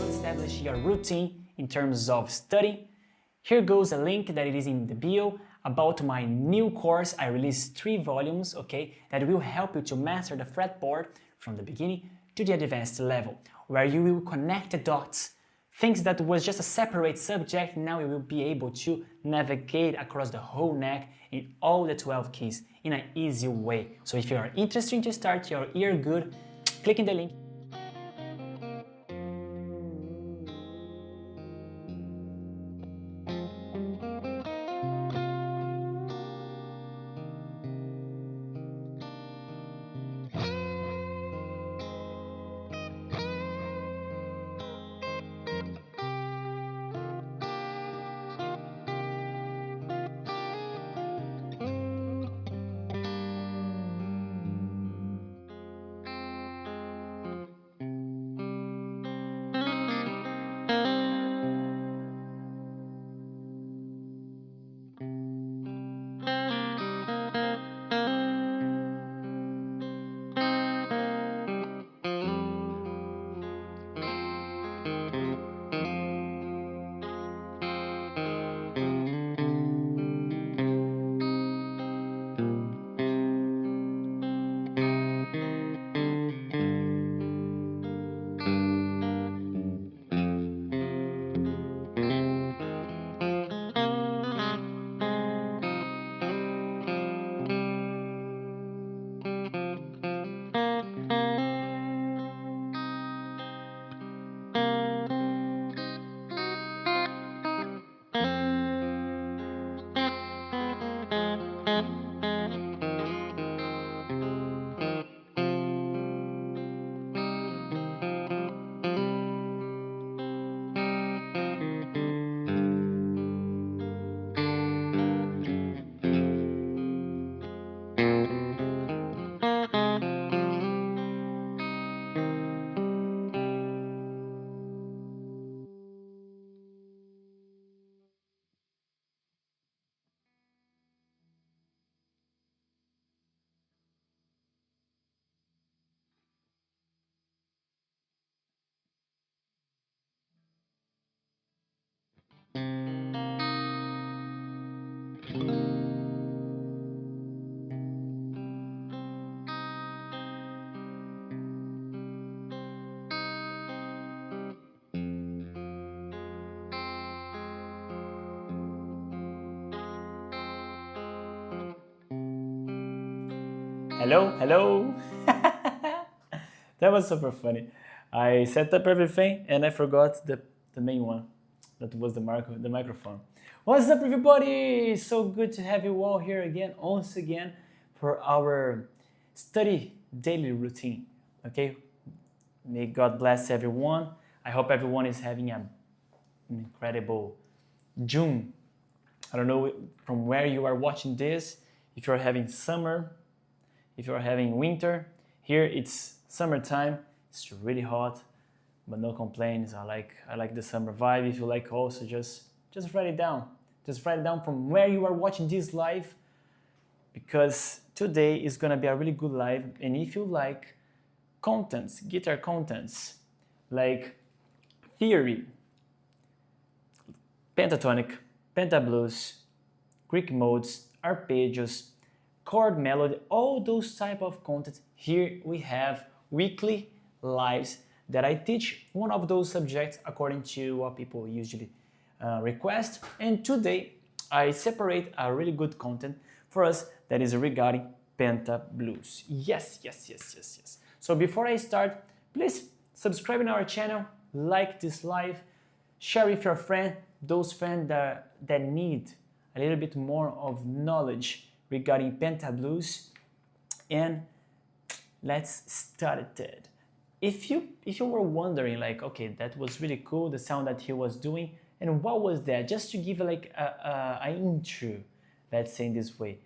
Establish your routine in terms of study. Here goes a link that it is in the bio about my new course. I released 3 volumes, okay, that will help you to master the fretboard from the beginning to the advanced level, where you will connect the dots. Things that was just a separate subject, now you will be able to navigate across the whole neck in all the 12 keys in an easy way. So if you are interested to start your ear good, click in the link. Hello, hello. That was super funny. I set up everything and I forgot the main one. That was the microphone. What's up, everybody? So good to have you all here again, once again, for our study daily routine. Okay? May God bless everyone. I hope everyone is having an incredible June. I don't know from where you are watching this, if you're having summer, if you're having winter. Here it's summertime, it's really hot, but no complaints. I like the summer vibe. If you like also, just write it down. Just write it down from where you are watching this live, because today is gonna be a really good live. And if you like contents, guitar contents, like theory, pentatonic, pentablues, Greek modes, arpeggios, chord melody, all those type of content, here we have weekly lives that I teach one of those subjects according to what people usually request. And today I separate a really good content for us that is regarding pentablues. Yes. So before I start, please subscribe in our channel, like this live, share with your friend, those friends that need a little bit more of knowledge regarding pentablues, and let's start it. If you were wondering, like, okay, that was really cool, the sound that he was doing, and what was that? Just to give like an intro, let's say in this way.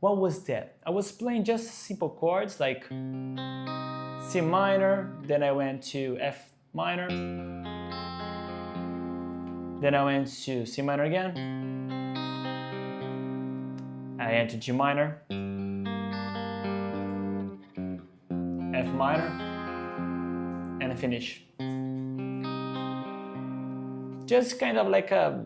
What was that? I was playing just simple chords like C minor, then I went to F minor, then I went to C minor again, I went to G minor, F minor, and finish. Just kind of like a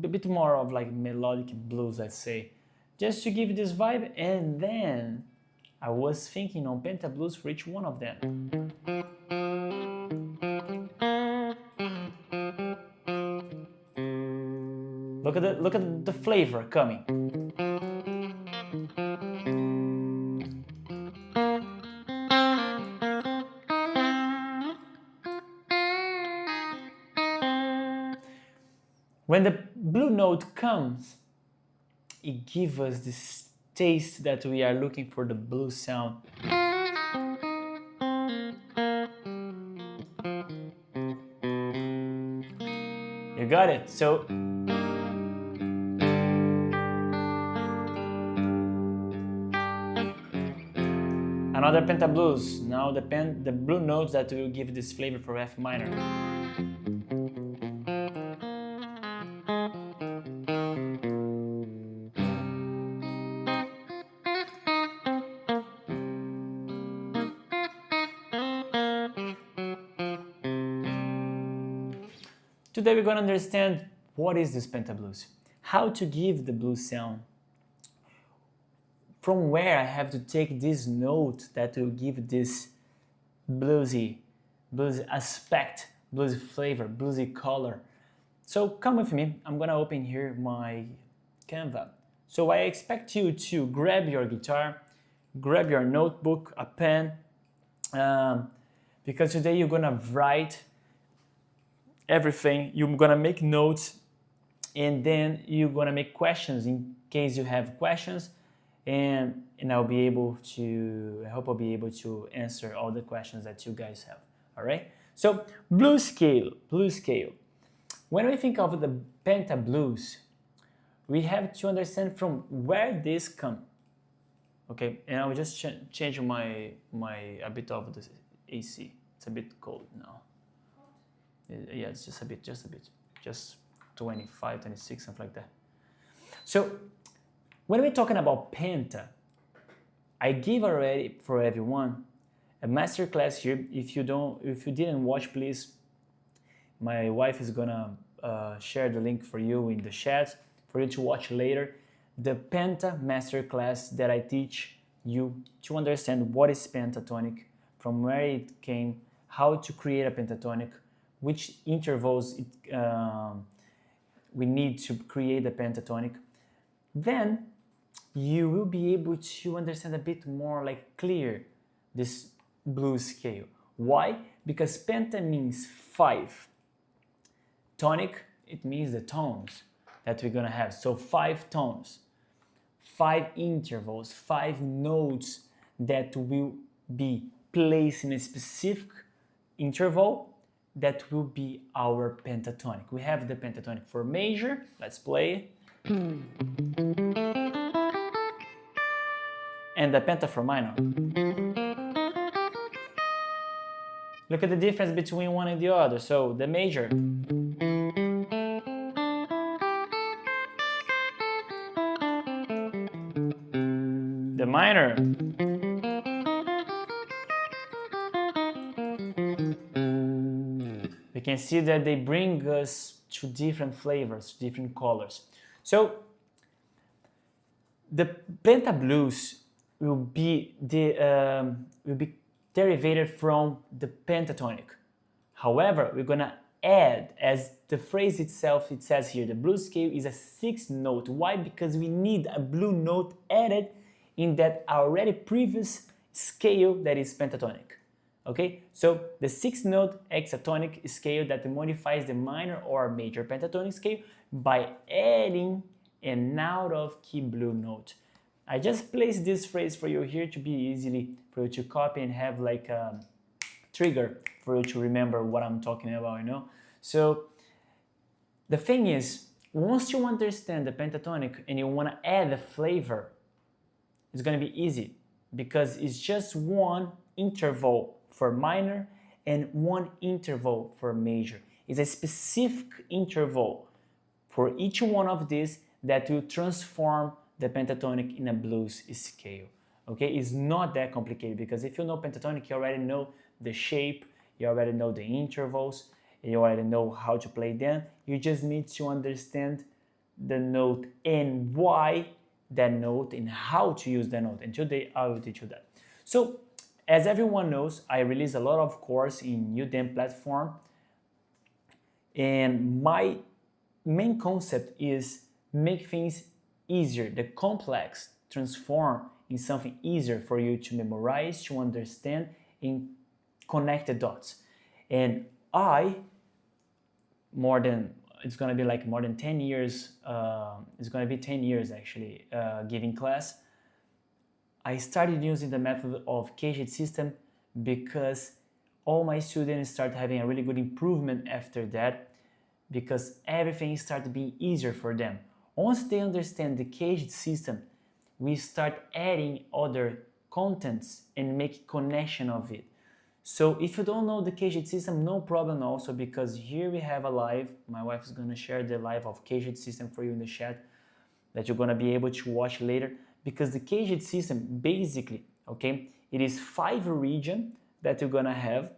bit more of like melodic blues, let's say, just to give this vibe. And then I was thinking on penta blues for each one of them. Look at the flavor coming. When the blue note comes, it gives us this taste that we are looking for the blues sound. You got it? So another penta blues. Now the blue notes that will give this flavor for F minor. Today we're going to understand what is this penta blues, how to give the blues sound, from where I have to take this note that will give this bluesy aspect, bluesy flavor, bluesy color. So come with me, I'm going to open here my Canva. So I expect you to grab your guitar, grab your notebook, a pen, because today you're going to write everything, you're gonna make notes, and then you're gonna make questions in case you have questions, and I'll be able to, I hope I'll be able to answer all the questions that you guys have. All right, so blues scale. When we think of the penta blues, we have to understand from where this come. Okay, and I will just change a bit of the AC. It's a bit cold now. Yeah, it's just a bit, just 25, 26, something like that. So when we're talking about penta, I give already for everyone a masterclass here. If you didn't watch, please, my wife is gonna share the link for you in the chat for you to watch later. The penta masterclass that I teach you to understand what is pentatonic, from where it came, how to create a pentatonic, which intervals we need to create the pentatonic. Then you will be able to understand a bit more like clear this blues scale. Why? Because penta means 5. Tonic, it means the tones that we're gonna have. So 5 tones, 5 intervals, 5 notes that will be placed in a specific interval that will be our pentatonic. We have the pentatonic for major. Let's play. And the penta for minor. Look at the difference between one and the other. So the major. The minor. We can see that they bring us to different flavors, different colors. So the penta blues will be derivated from the pentatonic. However, we're gonna add, as the phrase itself, it says here, the blues scale is a 6th note. Why? Because we need a blue note added in that already previous scale that is pentatonic. Okay, so the 6th note hexatonic scale that modifies the minor or major pentatonic scale by adding an out of key blue note. I just placed this phrase for you here to be easily for you to copy and have like a trigger for you to remember what I'm talking about, you know. So the thing is, once you understand the pentatonic and you want to add a flavor, it's going to be easy because it's just one interval for minor and one interval for major. It's a specific interval for each one of these that will transform the pentatonic in a blues scale. Okay, it's not that complicated, because if you know pentatonic, you already know the shape, you already know the intervals, you already know how to play them. You just need to understand the note and why that note and how to use that note. And today I will teach you that. So, as everyone knows, I release a lot of course in Udemy platform, and my main concept is make things easier, the complex transform in something easier for you to memorize, to understand, and connect the dots. And it's going to be like more than 10 years, it's going to be 10 years actually, giving class. I started using the method of CAGED system because all my students started having a really good improvement after that, because everything started being easier for them. Once they understand the CAGED system, we start adding other contents and make connection of it. So if you don't know the CAGED system, no problem also, because here we have a live. My wife is going to share the live of CAGED system for you in the chat that you're going to be able to watch later. Because the CAGED system, basically, okay, it is 5 regions that you're going to have,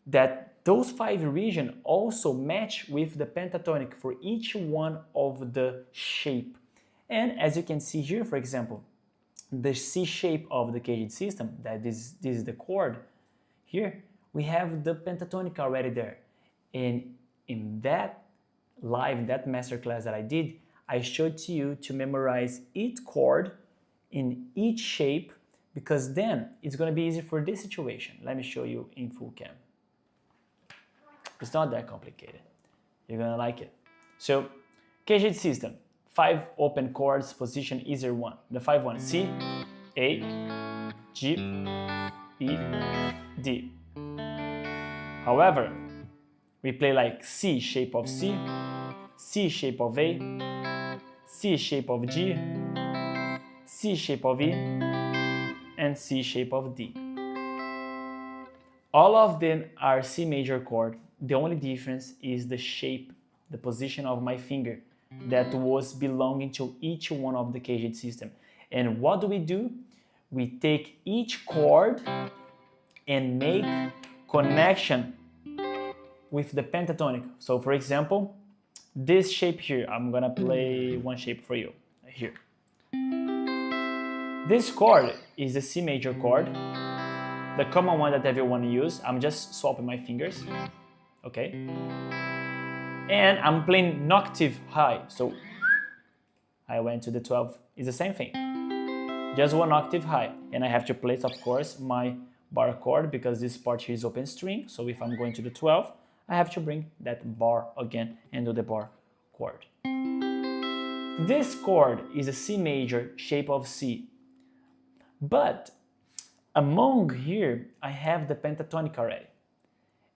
that those 5 regions also match with the pentatonic for each one of the shape. And as you can see here, for example, the C shape of the CAGED system, that this is the chord, here we have the pentatonic already there. And in that live, that masterclass that I did, I showed to you to memorize each chord in each shape, because then it's going to be easy for this situation. Let me show you in full cam. It's not that complicated. You're going to like it. So, CAGED system, 5 open chords, position easier one. The 5 ones: C, A, G, E, D. However, we play like C shape of C, C shape of A, C shape of G, C shape of E, and C shape of D. All of them are C major chord. The only difference is the shape, the position of my finger that was belonging to each one of the CAGED system. And what do? We take each chord and make connection with the pentatonic. So for example, this shape here, I'm gonna play one shape for you, here. This chord is a C major chord, the common one that everyone uses. I'm just swapping my fingers, okay? And I'm playing an octave high, so I went to the 12, it's the same thing. Just one octave high, and I have to place, of course, my bar chord, because this part here is open string, so if I'm going to the 12, I have to bring that bar again and do the bar chord. This chord is a C major, shape of C. But among here, I have the pentatonic already.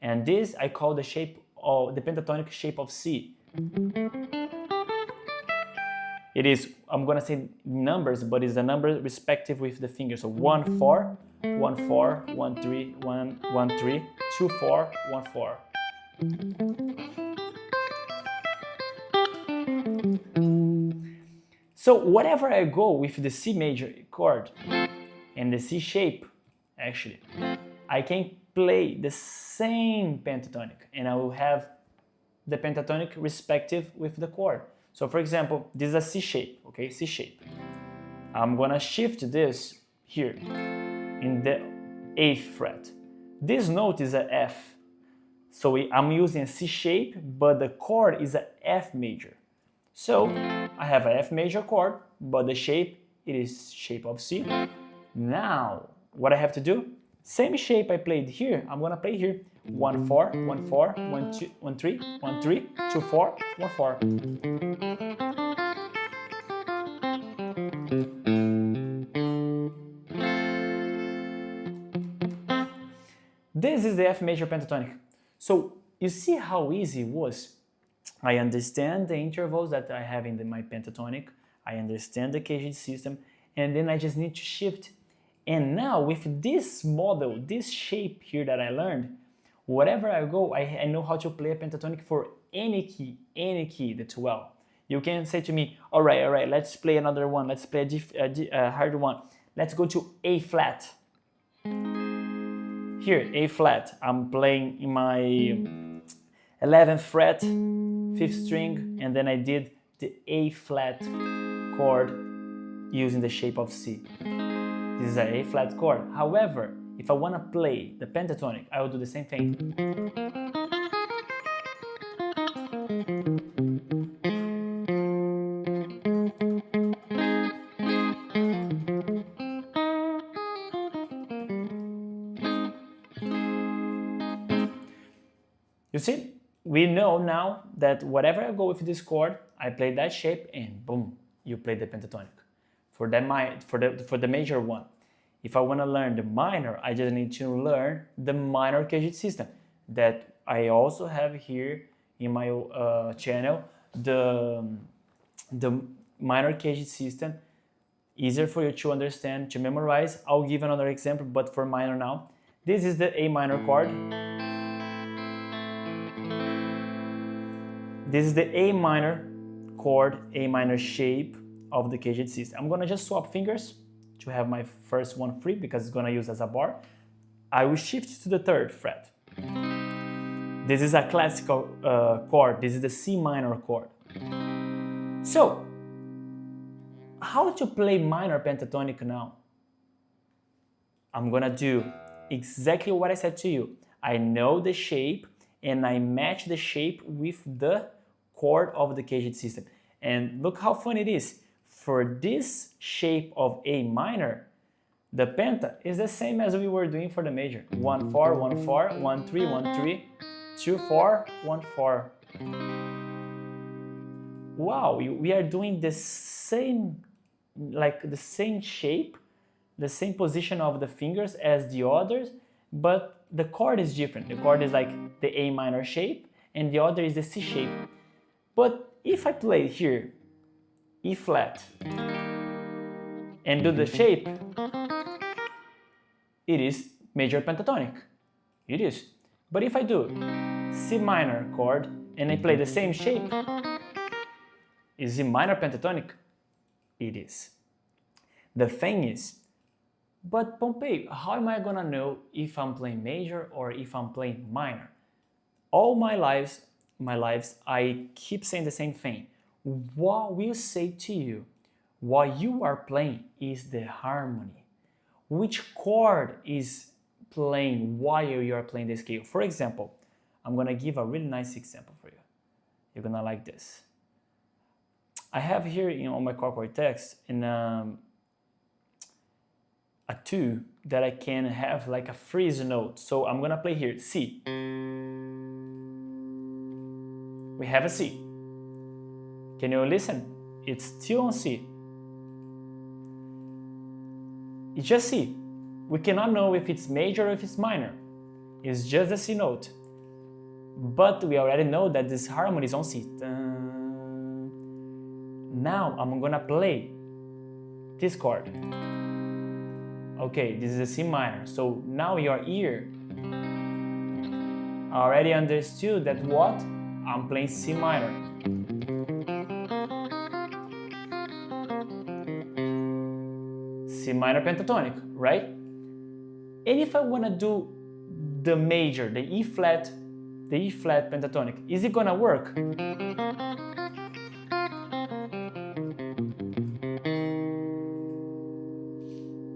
And this I call the shape of the pentatonic shape of C. It is, I'm gonna say numbers, but it's a number respective with the fingers. So 1 4, 1 4, 1 3, 1 1 3, 2 4, 1 4. So whatever I go with the C major chord and the C shape, actually, I can play the same pentatonic, and I will have the pentatonic respective with the chord. So for example, this is a C shape, okay, C shape. I'm gonna shift this here in the 8th fret. This note is a F. So I'm using a C shape, but the chord is a F major. So I have a F major chord, but the shape, it is shape of C. Now, what I have to do, same shape I played here, I'm gonna play here. 1 4, 1 4, 1 2, 1 3, 1 3, 2 4, 1 4. This is the F major pentatonic. So you see how easy it was. I understand the intervals that I have in my pentatonic, I understand the CAGED system, and then I just need to shift. And now with this model, this shape here that I learned, wherever I go, I know how to play a pentatonic for any key, the 12. You can say to me, all right, let's play another one, let's play a hard one, Let's go to A flat. Here, A flat. I'm playing in my 11th fret, 5th string, and then I did the A flat chord using the shape of C. This is an A flat chord. However, if I want to play the pentatonic, I will do the same thing. You see, we know now that whatever I go with this chord, I play that shape and boom, you play the pentatonic. For the major one. If I want to learn the minor, I just need to learn the minor CAGED system that I also have here in my channel. The minor CAGED system, easier for you to understand, to memorize. I'll give another example, but for minor now. This is the A minor chord. This is the A minor chord, A minor shape of the CAGED system. I'm gonna just swap fingers to have my first one free because it's gonna use as a bar. I will shift to the 3rd fret. This is a classical chord. This is the C minor chord. So, how to play minor pentatonic now? I'm gonna do exactly what I said to you. I know the shape and I match the shape with the chord of the CAGED system. And look how fun it is. For this shape of A minor, the penta is the same as we were doing for the major. 1-4, 1-4, 1-3, 1-3, 2-4, 1-4. Wow, we are doing the same, like the same shape, the same position of the fingers as the others, but the chord is different. The chord is like the A minor shape and the other is the C shape. But if I play here E flat and do the shape, it is major pentatonic. It is. But if I do C minor chord and I play the same shape, is it minor pentatonic? It is. The thing is, but Pompey, how am I gonna know if I'm playing major or if I'm playing minor? All my lives, I keep saying the same thing. What will say to you what you are playing is the harmony. Which chord is playing while you are playing the scale? For example, I'm gonna give a really nice example for you. You're gonna like this. I have here on my chord text in a 2 that I can have like a freeze note. So I'm gonna play here C. We have a C. Can you listen? It's still on C. It's just C. We cannot know if it's major or if it's minor. It's just a C note. But we already know that this harmony is on C. Now I'm gonna play this chord. Okay, this is a C minor. So now your ear already understood that what? I'm playing C minor. C minor pentatonic, right? And if I want to do the major, the E flat pentatonic, is it gonna work?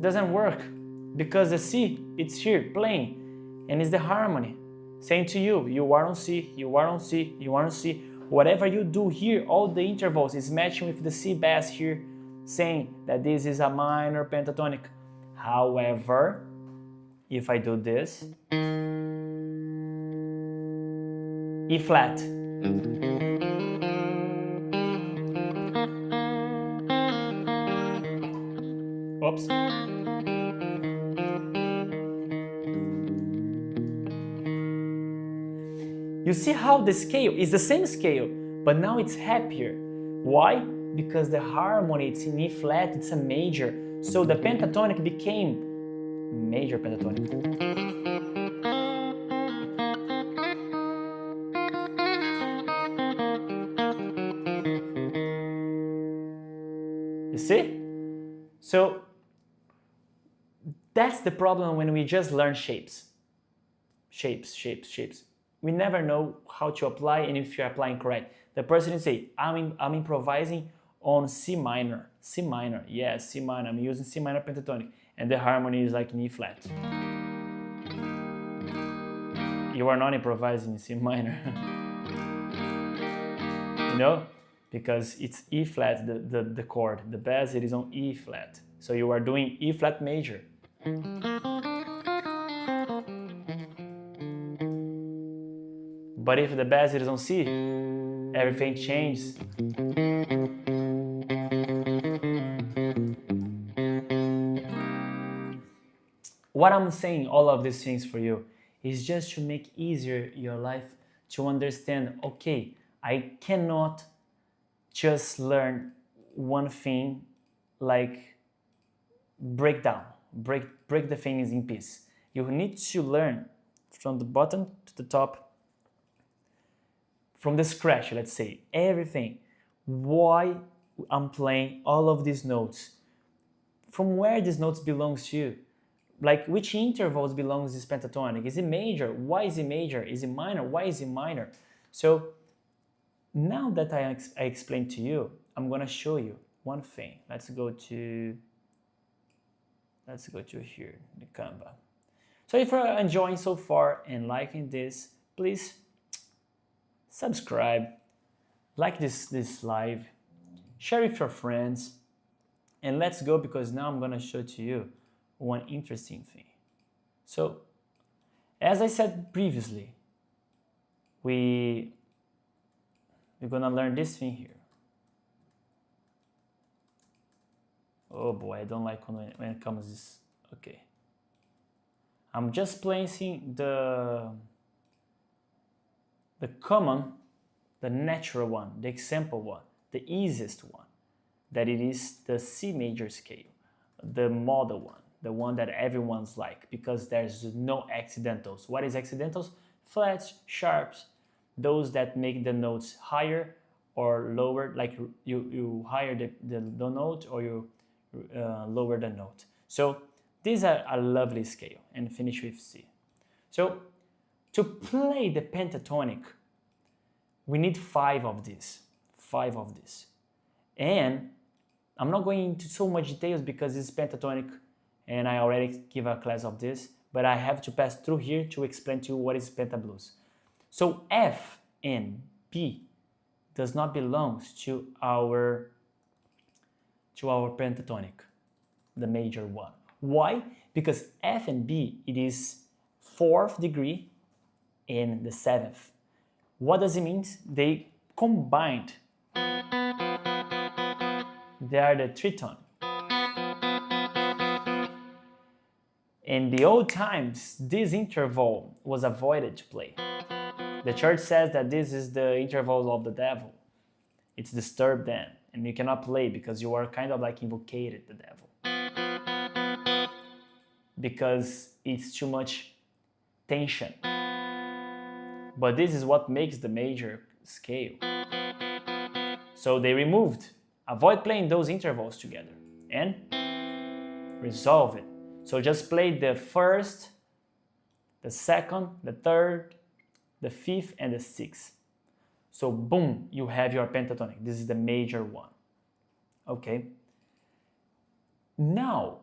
Doesn't work because the C, it's here playing and it's the harmony saying to you, you are on C, you are on C, you are on C. Whatever you do here, all the intervals is matching with the C bass here, saying that this is a minor pentatonic. However, if I do this, E flat, oops, you see how the scale is the same scale, but now it's happier. Why? Because the harmony, it's in E flat, it's a major. So the pentatonic became major pentatonic. You see? So That's the problem when we just learn shapes. Shapes. We never know how to apply and if you're applying correct. The person is say, I'm improvising on C minor. Yes, C minor. I'm using C minor pentatonic. And the harmony is like in E flat. You are not improvising in C minor. You know? Because it's E flat, the chord. The bass, it is on E flat. So you are doing E flat major. But if the bass is on C, everything changes. What I'm saying, all of these things for you, is just to make easier your life to understand, okay, I cannot just learn one thing like break the things in piece. You need to learn from the bottom to the top, from the scratch, let's say, everything. Why I'm playing all of these notes, from where these notes belongs to you. Like which intervals belongs this pentatonic? Is it major? Why is it major? Is it minor? Why is it minor? So now that I explained to you, I'm gonna show you one thing. Let's go to here, the Canva. So if you're enjoying so far and liking this, please subscribe, like this live, share with your friends, and let's go, because now I'm gonna show to you one interesting thing. So, as I said previously, we're gonna learn this thing here. Oh boy, I don't like when it comes this. Okay, I'm just placing the common, the natural one, the example one, the easiest one, that it is the C major scale, the model one, the one that everyone's like, because there's no accidentals. What is accidentals? Flats, sharps, those that make the notes higher or lower, like you higher the note or you lower the note. So these are a lovely scale, and finish with C. So to play the pentatonic, we need 5 of these. And I'm not going into so much details because it's pentatonic and I already give a class of this, but I have to pass through here to explain to you what is pentablues. So F and B does not belong to our pentatonic, the major one. Why? Because F and B, it is 4th degree and the 7th. What does it mean? They combined. They are the tritone. In the old times, this interval was avoided to play. The church says that this is the interval of the devil. It's disturbed then, and you cannot play because you are kind of like invocated the devil. Because it's too much tension. But this is what makes the major scale. So they removed. Avoid playing those intervals together and resolve it. So just play the 1st, the 2nd, the 3rd, the 5th, and the 6th. So boom, you have your pentatonic. This is the major one. Okay. Now,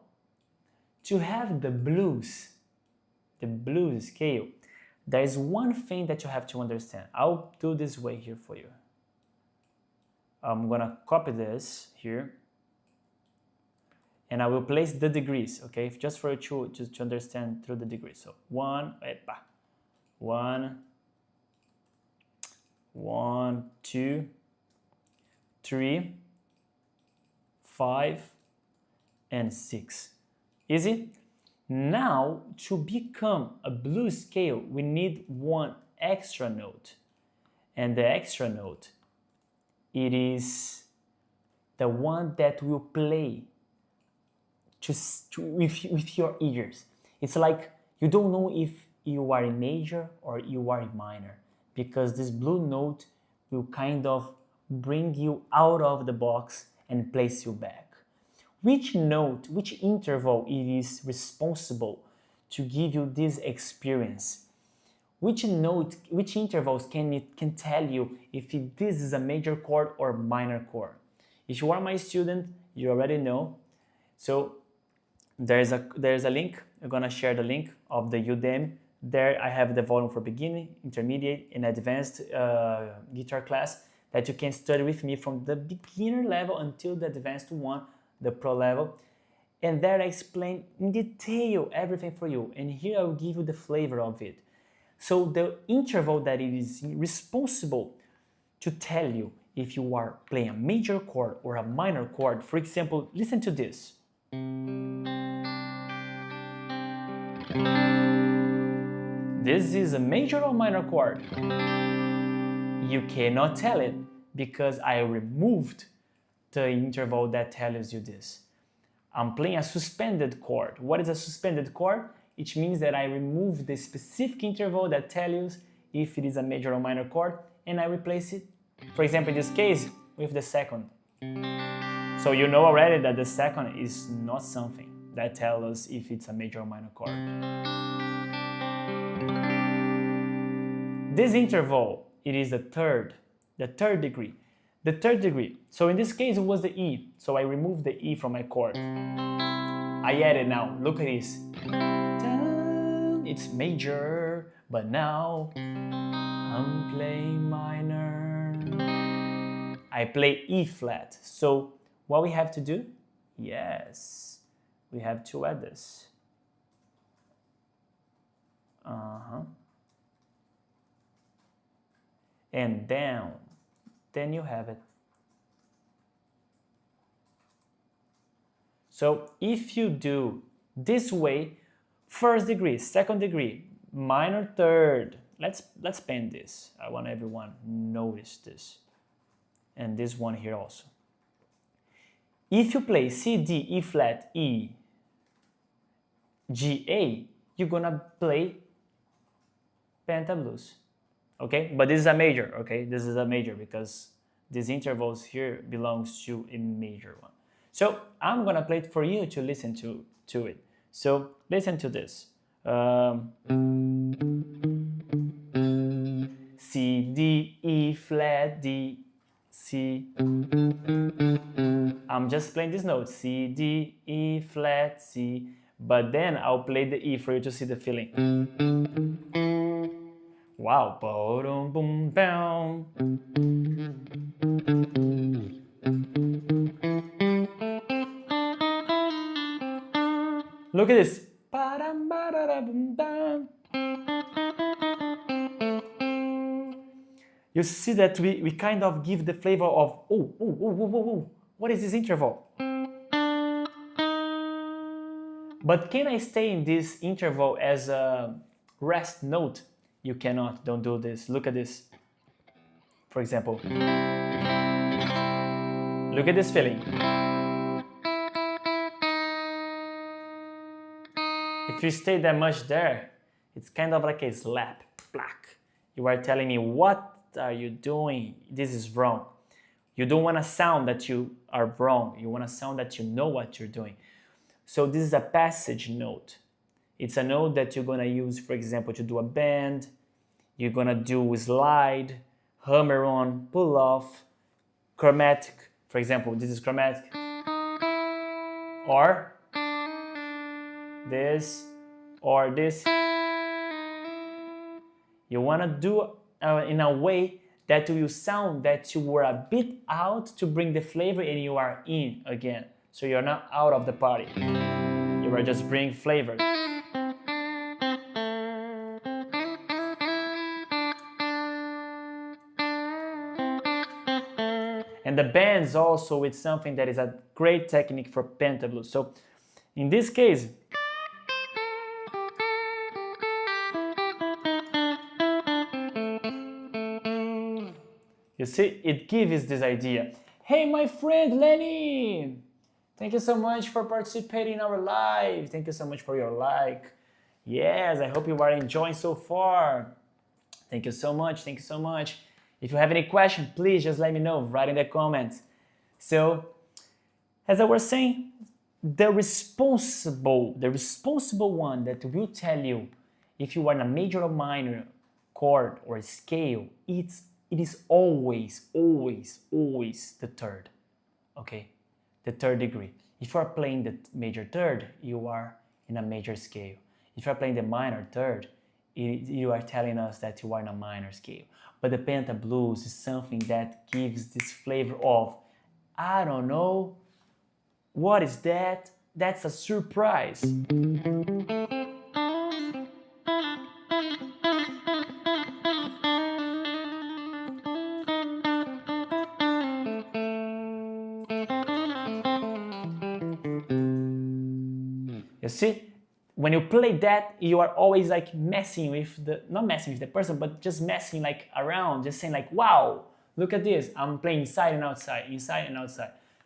to have the blues scale, there is one thing that you have to understand. I'll do this way here for you. I'm gonna copy this here, and I will place the degrees, okay? Just for you to understand through the degrees. So 1, 2, 3, 5, and 6. Easy? Now, to become a blues scale, we need one extra note. And the extra note, it is the one that will play with your ears. It's like you don't know if you are in major or you are in minor, because this blue note will kind of bring you out of the box and place you back. which note, which interval it is responsible to give you this experience. Which note, which intervals can tell you if this is a major chord or minor chord. If you are my student, you already know. So there's a link. I'm gonna share the link of the Udemy. There I have the volume for beginning, intermediate, and advanced guitar class that you can study with me from the beginner level until the advanced one, the pro level. And there I explain in detail everything for you. And here I will give you the flavor of it. So the interval that it is responsible to tell you if you are playing a major chord or a minor chord. For example, listen to this. This is a major or minor chord? You cannot tell it because I removed the interval that tells you this. I'm playing a suspended chord. What is a suspended chord? It means that I remove the specific interval that tells you if it is a major or minor chord, and I replace it, for example, in this case, with the second. So you know already that the second is not something that tells us if it's a major or minor chord. This interval, it is the third degree. The third degree. So in this case, it was the E. So I removed the E from my chord. I added now. Look at this. It's major, but now I'm playing minor. I play E flat. So what we have to do? Yes, we have to add this. And down. Then you have it. So if you do this way, first degree, second degree, minor third. Let's pen this. I want everyone notice this. And this one here also. If you play C, D, E flat, E, G, A, you're gonna play pentablues. Okay, but this is a major, okay? This is a major because these intervals here belongs to a major one. So I'm gonna play it for you to listen to it. So listen to this. C, D, E flat, D, C. I'm just playing this note. C, D, E flat, C. But then I'll play the E for you to see the feeling. Wow. Look at this. You see that we kind of give the flavor of, what is this interval? But can I stay in this interval as a rest note? You cannot, don't do this. Look at this. For example, look at this feeling. If you stay that much there, it's kind of like a slap, plaque. You are telling me, what are you doing? This is wrong. You don't want to sound that you are wrong. You want to sound that you know what you're doing. So this is a passage note. It's a note that you're going to use, for example, to do a bend. You're going to do slide, hammer on, pull off, chromatic. For example, this is chromatic. Or this, or this. You want to do in a way that will sound that you were a bit out to bring the flavor and you are in again. So you're not out of the party. You are just bringing flavor. And the bends also, it's something that is a great technique for pentablues. So in this case, you see, it gives this idea. Hey, my friend Lenny! Thank you so much for participating in our live. Thank you so much for your like. Yes, I hope you are enjoying so far. Thank you so much. Thank you so much. If you have any question, please just let me know. Write in the comments. So, as I was saying, the responsible one that will tell you if you are in a major or minor chord or scale, it is always the third, okay? The third degree. If you are playing the major third, you are in a major scale. If you are playing the minor third, you are telling us that you are in a minor scale. But the pentablues is something that gives this flavor of, I don't know, what is that? That's a surprise. You see? When you play that, you are always like messing with the, not messing with the person, but just messing like around, just saying like, wow, look at this. I'm playing inside and outside.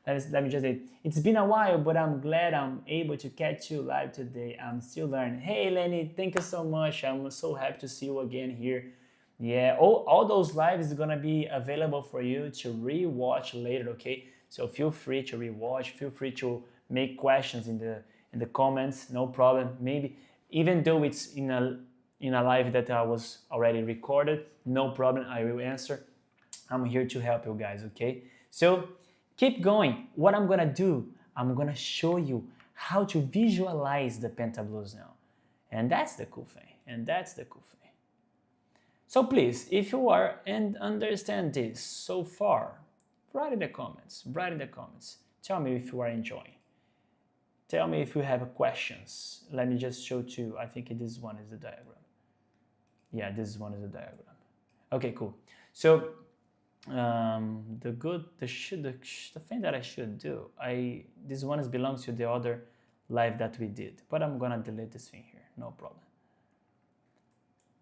Let me just say, it's been a while, but I'm glad I'm able to catch you live today. I'm still learning. Hey, Lenny, thank you so much. I'm so happy to see you again here. Yeah, all those lives is gonna be available for you to re-watch later, okay? So feel free to re-watch, feel free to make questions in the comments, no problem. Maybe even though it's in a live that was already recorded, no problem, I will answer. I'm here to help you guys, okay? So keep going. What I'm gonna do, I'm gonna show you how to visualize the pentablues now. And that's the cool thing, So please, if you are and understand this so far, write in the comments, Tell me if you are enjoying. Tell me if you have questions. Let me just show to you. I think this one is the diagram. Yeah, this one is the diagram. Okay, cool. So the thing that I should do, this one belongs to the other live that we did, but I'm gonna delete this thing here, no problem.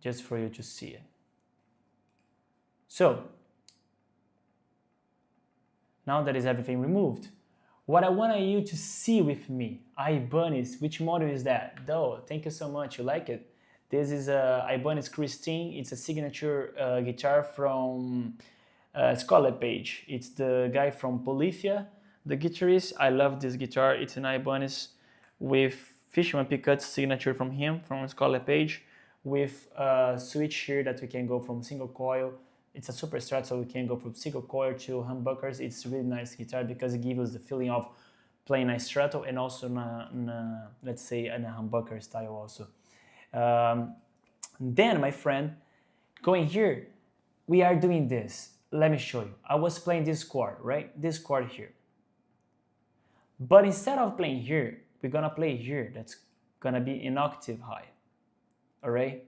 Just for you to see it. So now that is everything removed, what I want you to see with me, 𝗏𝗏𝗏, which model is that? 𝗏, thank you so much, you like it? This is 𝗏𝗏𝗏 Christine, it's a signature guitar from 𝗨𝗱𝗲𝗁. It's the guy from 𝗨𝗃𝗃, the guitarist. I love this guitar, it's an 𝗏𝗏𝗏 with Fishman Pickutt's signature from him, from 𝗨𝗱𝗏𝗏, with a switch here that we can go from single coil. It's a super strat, so we can go from single coil to humbuckers. It's a really nice guitar because it gives us the feeling of playing a strato and also let's say in a humbucker style also. Then, my friend, going here, we are doing this. Let me show you. I was playing this chord, right? This chord here. But instead of playing here, we're gonna play here. That's gonna be an octave high. All right?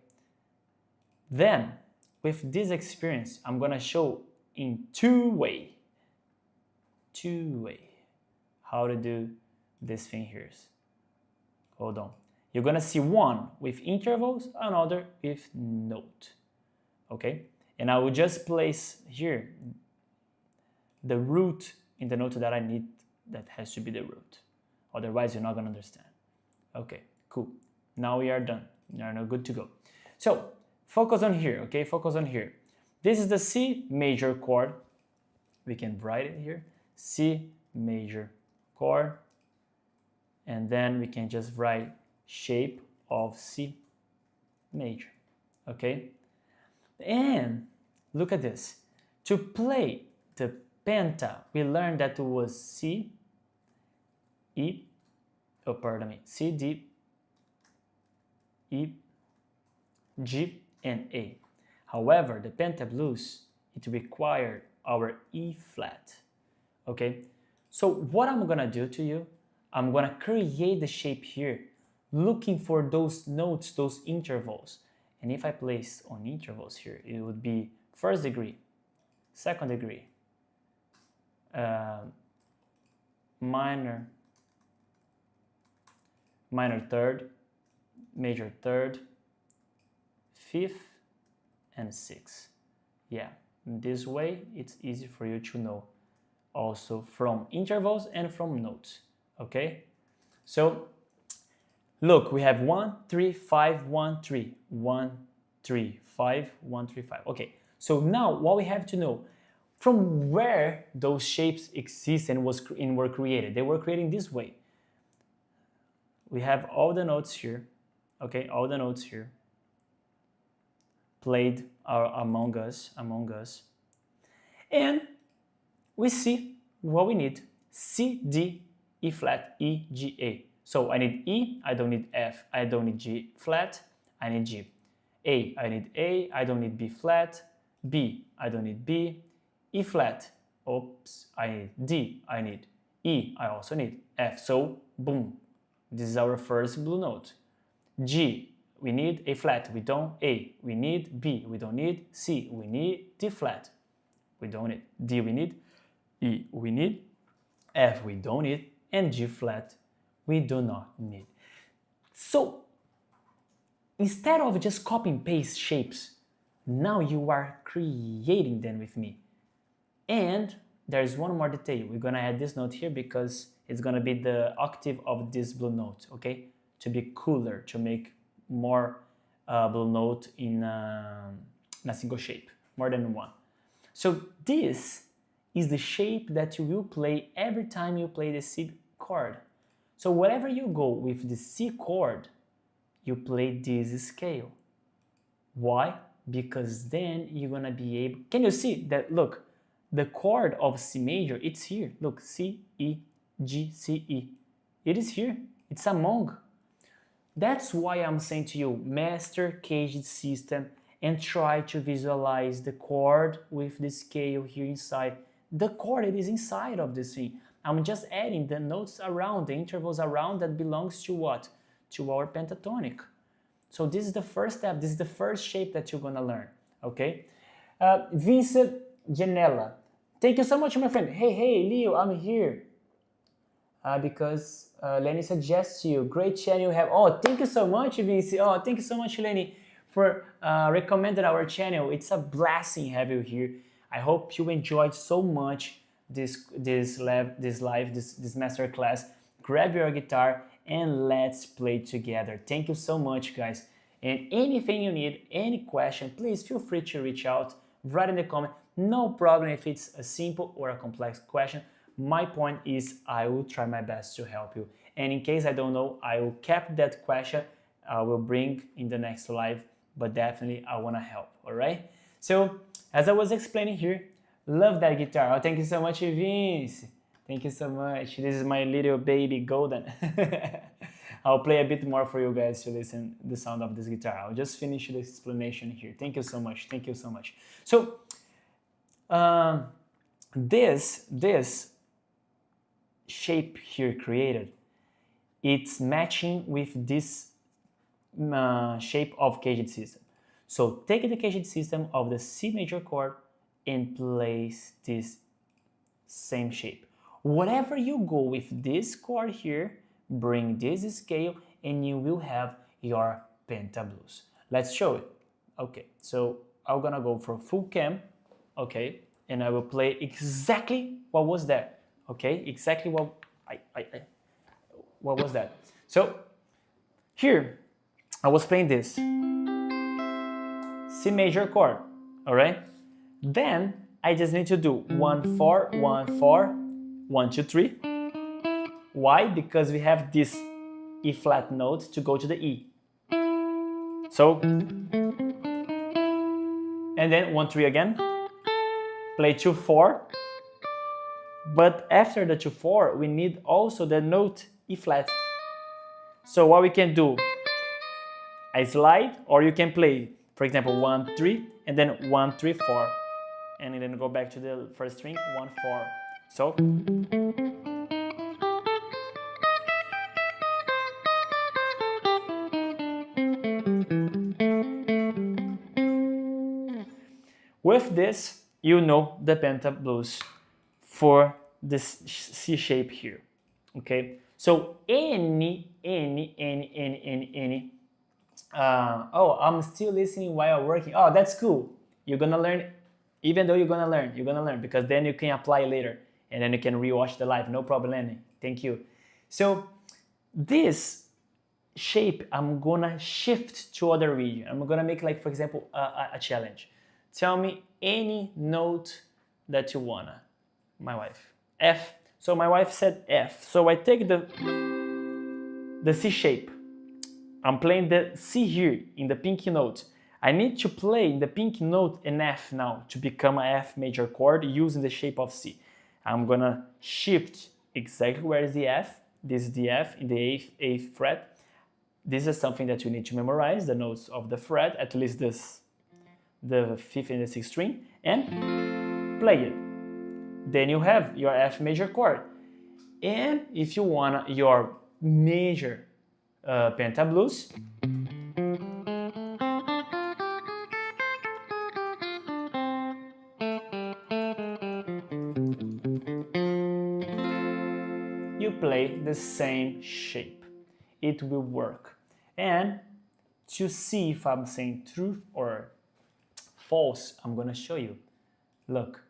Then, with this experience, I'm gonna show in two-way how to do this thing here. Hold on. You're gonna see one with intervals, another with note, okay? And I will just place here the root in the note that I need, that has to be the root. Otherwise, you're not gonna understand. Okay, cool. Now we are done. You're now good to go. So, focus on here, okay? Focus on here. This is the C major chord. We can write it here. C major chord. And then we can just write shape of C major, okay? And look at this. To play the penta, we learned that it was C, C, D, E, G, and A. However, the pentablues, it required our E flat, okay? So what I'm gonna do to you, I'm gonna create the shape here, looking for those notes, those intervals. And if I place on intervals here, it would be first degree, second degree, minor third, major third, fifth, and sixth. Yeah, this way it's easy for you to know also from intervals and from notes, okay? So look, we have 1, 3, 5, 1, 3, 1, 3, 5, 1, 3, 5. Okay, so now what we have to know, from where those shapes exist and were created. They were created this way. we have all the notes here, okay, all the notes here played among us, and we see what we need: C, D, E flat, E, G, A. So I need E, I don't need F, I don't need G flat, I need G. A, I need A, I don't need B flat, B, I don't need B, E flat, oops, I need D, I need E, I also need F. So boom, this is our first blue note. G, we need A flat, we don't. A, we need B, we don't need. C, we need D flat, we don't need. D, we need. E, we need. F, we don't need. And G flat, we do not need. So instead of just copy and paste shapes, now you are creating them with me. And there's one more detail. We're gonna add this note here because it's gonna be the octave of this blue note, okay? To be cooler, to make more blue note in a single shape, more than one. So this is the shape that you will play every time you play the C chord. So wherever you go with the C chord, you play this scale. Why? Because then you're gonna be able, can you see that, look, the chord of C major, it's here. Look, C, E, G, C, E. It is here, it's among. That's why I'm saying to you, master CAGED system and try to visualize the chord with the scale here inside. The chord, it is inside of this thing. I'm just adding the notes around, the intervals around that belongs to what? To our pentatonic. So this is the first step, this is the first shape that you're gonna learn, okay? Vincent Janella, thank you so much, my friend. Hey, Leo, I'm here. Because Lenny suggests you, great channel you have. Oh, thank you so much, Vinci. Oh, thank you so much, Lenny, for recommending our channel. It's a blessing have you here. I hope you enjoyed so much this master class. Grab your guitar and let's play together. Thank you so much, guys. And anything you need, any question, please feel free to reach out, write in the comment. No problem if it's a simple or a complex question. My point is I will try my best to help you. And in case I don't know, I will keep that question. I will bring in the next live, but definitely I want to help, all right? So as I was explaining here, love that guitar. Oh, thank you so much, Vince. Thank you so much. This is my little baby golden. I'll play a bit more for you guys to listen the sound of this guitar. I'll just finish the explanation here. Thank you so much. Thank you so much. So this shape here created, it's matching with this shape of CAGED system. So take the CAGED system of the C major chord and place this same shape. Whatever you go with this chord here, bring this scale and you will have your pentablues. Let's show it. Okay, so I'm gonna go for full cam, okay, and I will play exactly what was that, okay, exactly what what was that. So here I was playing this C major chord, all right. Then I just need to do 1 4 1 4 1 2 3. Why? Because we have this E flat note to go to the E. So, and then 1 3 again. Play 2 4. But after the 2 4, we need also the note E flat. So what we can do, I slide, or you can play, for example, 1 3 and then 1 3 4, and then go back to the first string, 1 4. So. With this, you know the pentablues for this C shape here, okay? So any, oh, I'm still listening while working. Oh, that's cool. You're gonna learn, even though you're gonna learn because then you can apply later and then you can rewatch the live, no problem. Thank you. So this shape, I'm gonna shift to other region. I'm gonna make, like, for example, a challenge. Tell me any note that you wanna. My wife, F. So my wife said F. So I take the the C shape. I'm playing the C here in the pink note. I need to play in the pink note an F now to become a F major chord using the shape of C. I'm gonna shift exactly where is the F. This is the F in the 8th fret. This is something that you need to memorize, the notes of the fret, at least this, the 5th and the 6th string, and play it. Then you have your F major chord. And if you want your major pentablues, you play the same shape. It will work. And to see if I'm saying truth or false, I'm gonna show you. Look,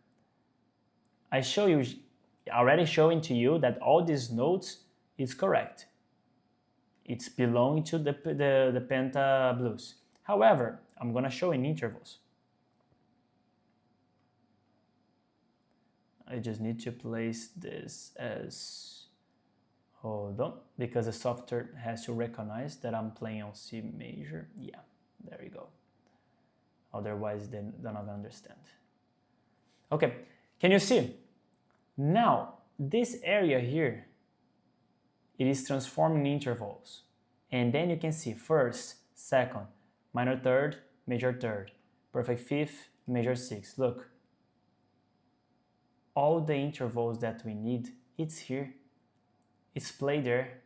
I already showing to you that all these notes is correct. It's belonging to the pentablues. However, I'm gonna show in intervals. I just need to place this as, hold on, because the software has to recognize that I'm playing on C major. Yeah, there you go. Otherwise, they're not gonna understand. Okay, can you see? Now, this area here, it is transforming intervals. And then you can see first, second, minor third, major third, perfect fifth, major sixth. Look, all the intervals that we need, it's here. It's played there.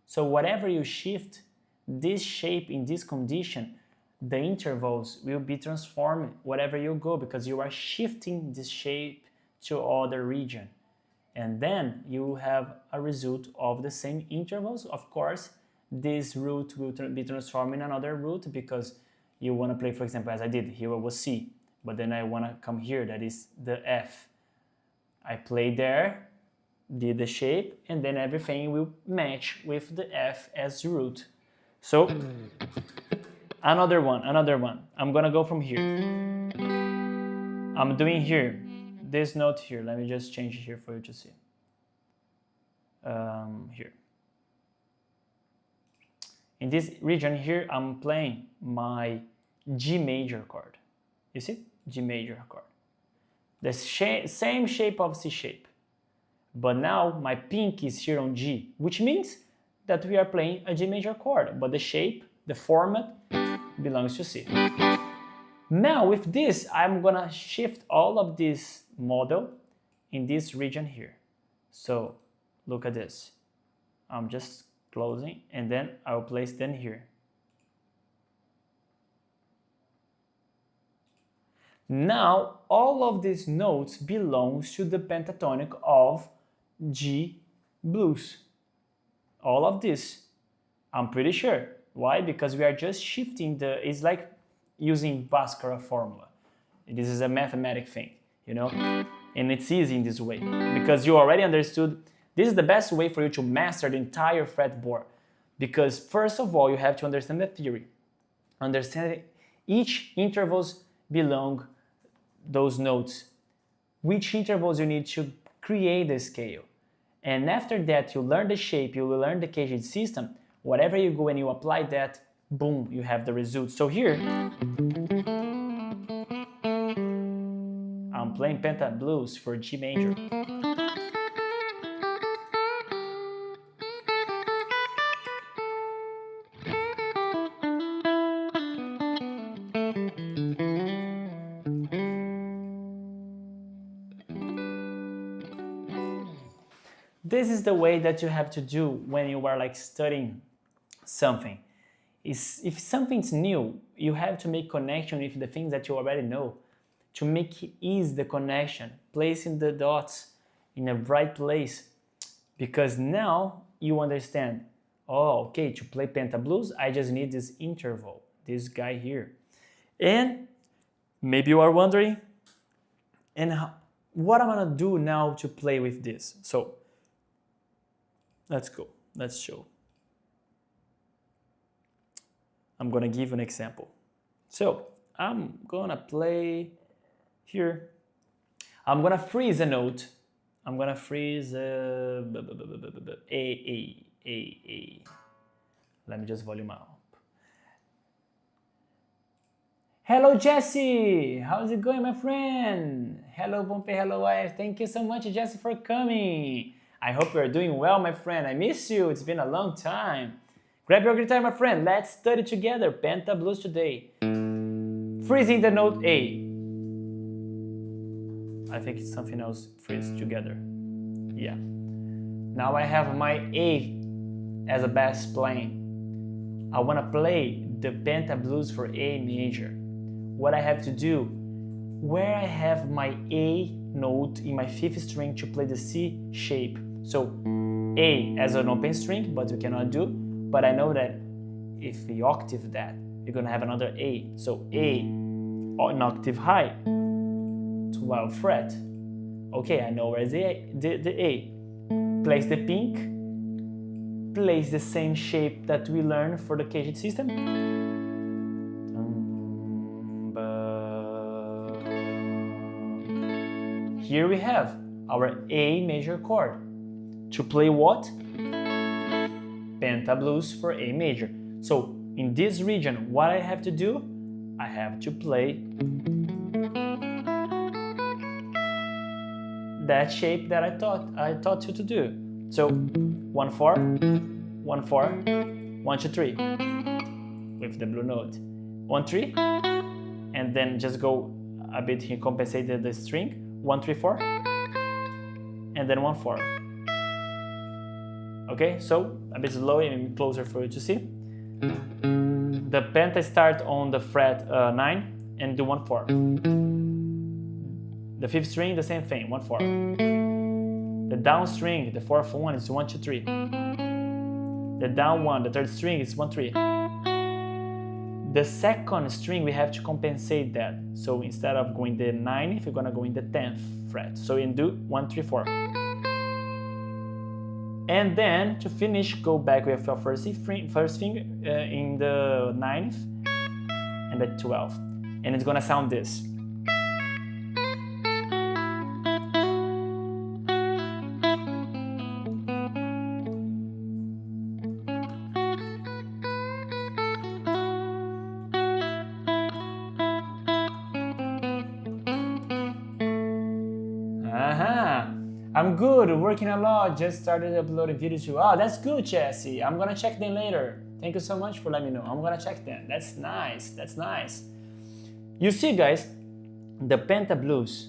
So whatever you shift, this shape in this condition, the intervals will be transformed wherever you go because you are shifting this shape to other region. And then you have a result of the same intervals. Of course, this root will be transformed in another root because you want to play, for example, as I did, here it was C, but then I want to come here, that is the F. I play there, did the shape, and then everything will match with the F as root. So, another one. I'm gonna go from here. I'm doing here, this note here. Let me just change it here for you to see. Here. In this region here, I'm playing my G major chord. You see? G major chord. The same shape of C shape. But now my pink is here on G, which means that we are playing a G major chord, but the shape, the format, belongs to C. Now with this, I'm gonna shift all of this model in this region here. So look at this. I'm just closing and then I'll place them here. Now all of these notes belongs to the pentatonic of G blues. All of this, I'm pretty sure. Why? Because we are just shifting it's like using Bhaskara formula. This is a mathematic thing, you know? And it's easy in this way because you already understood. This is the best way for you to master the entire fretboard. Because first of all, you have to understand the theory. Understand each intervals belong those notes. Which intervals you need to create the scale. And after that, you learn the shape, you will learn the CAGED system. Whatever you go and you apply that, boom, you have the result. So here, I'm playing pentablues for G major. This is the way that you have to do when you are like studying something. If something's new, you have to make connection with the things that you already know to make easy the connection, placing the dots in the right place. Because now you understand, oh, okay, to play pentablues, I just need this interval, this guy here. And maybe you are wondering, and what am I gonna do now to play with this? So, let's go, let's show. I'm gonna give an example. So I'm gonna play here. I'm gonna freeze a note. I'm gonna freeze A. Let me just volume up. Hello, Jesse. How's it going, my friend? Hello, 𝗏𝗏𝗃𝗏𝗏. Thank you so much, Jesse, for coming. I hope you're doing well, my friend. I miss you. It's been a long time. Grab your guitar, my friend. Let's study together pentablues today. Freezing the note A. I think it's something else. Freeze together. Yeah. Now I have my A as a bass playing. I want to play the pentablues for A major. What I have to do, where I have my A note in my 5th string to play the C shape. So A as an open string, but we cannot do. But I know that if we octave that, you're gonna have another A. So A an octave high, 12th fret. Okay, I know where's the A. Place the pink, place the same shape that we learned for the CAGED system. Here we have our A major chord. To play what? Pentablues for A major. So in this region, what I have to do? I have to play that shape that I taught you to do. So 1-4, 1-4, 1-2-3 with the blue note. 1-3, and then just go a bit here, compensate the string. 1-3-4, and then 1-4. Okay, so a bit slow and closer for you to see. The penta start on the fret 9 and do 1-4. The 5th string, the same thing, 1-4. The down string, the 4th one is 1-2-3. The down one, the 3rd string is 1-3. The 2nd string, we have to compensate that. So instead of going the 9th, we're gonna go in the 10th fret. So you do 1-3-4. And then to finish, go back with your first finger in the 9th and the 12th. And it's gonna sound this. I'm good, working a lot, just started uploading videos too. Oh, that's good, Jesse. I'm gonna check them later. Thank you so much for letting me know. I'm gonna check them. That's nice, that's nice. You see, guys, the pentablues,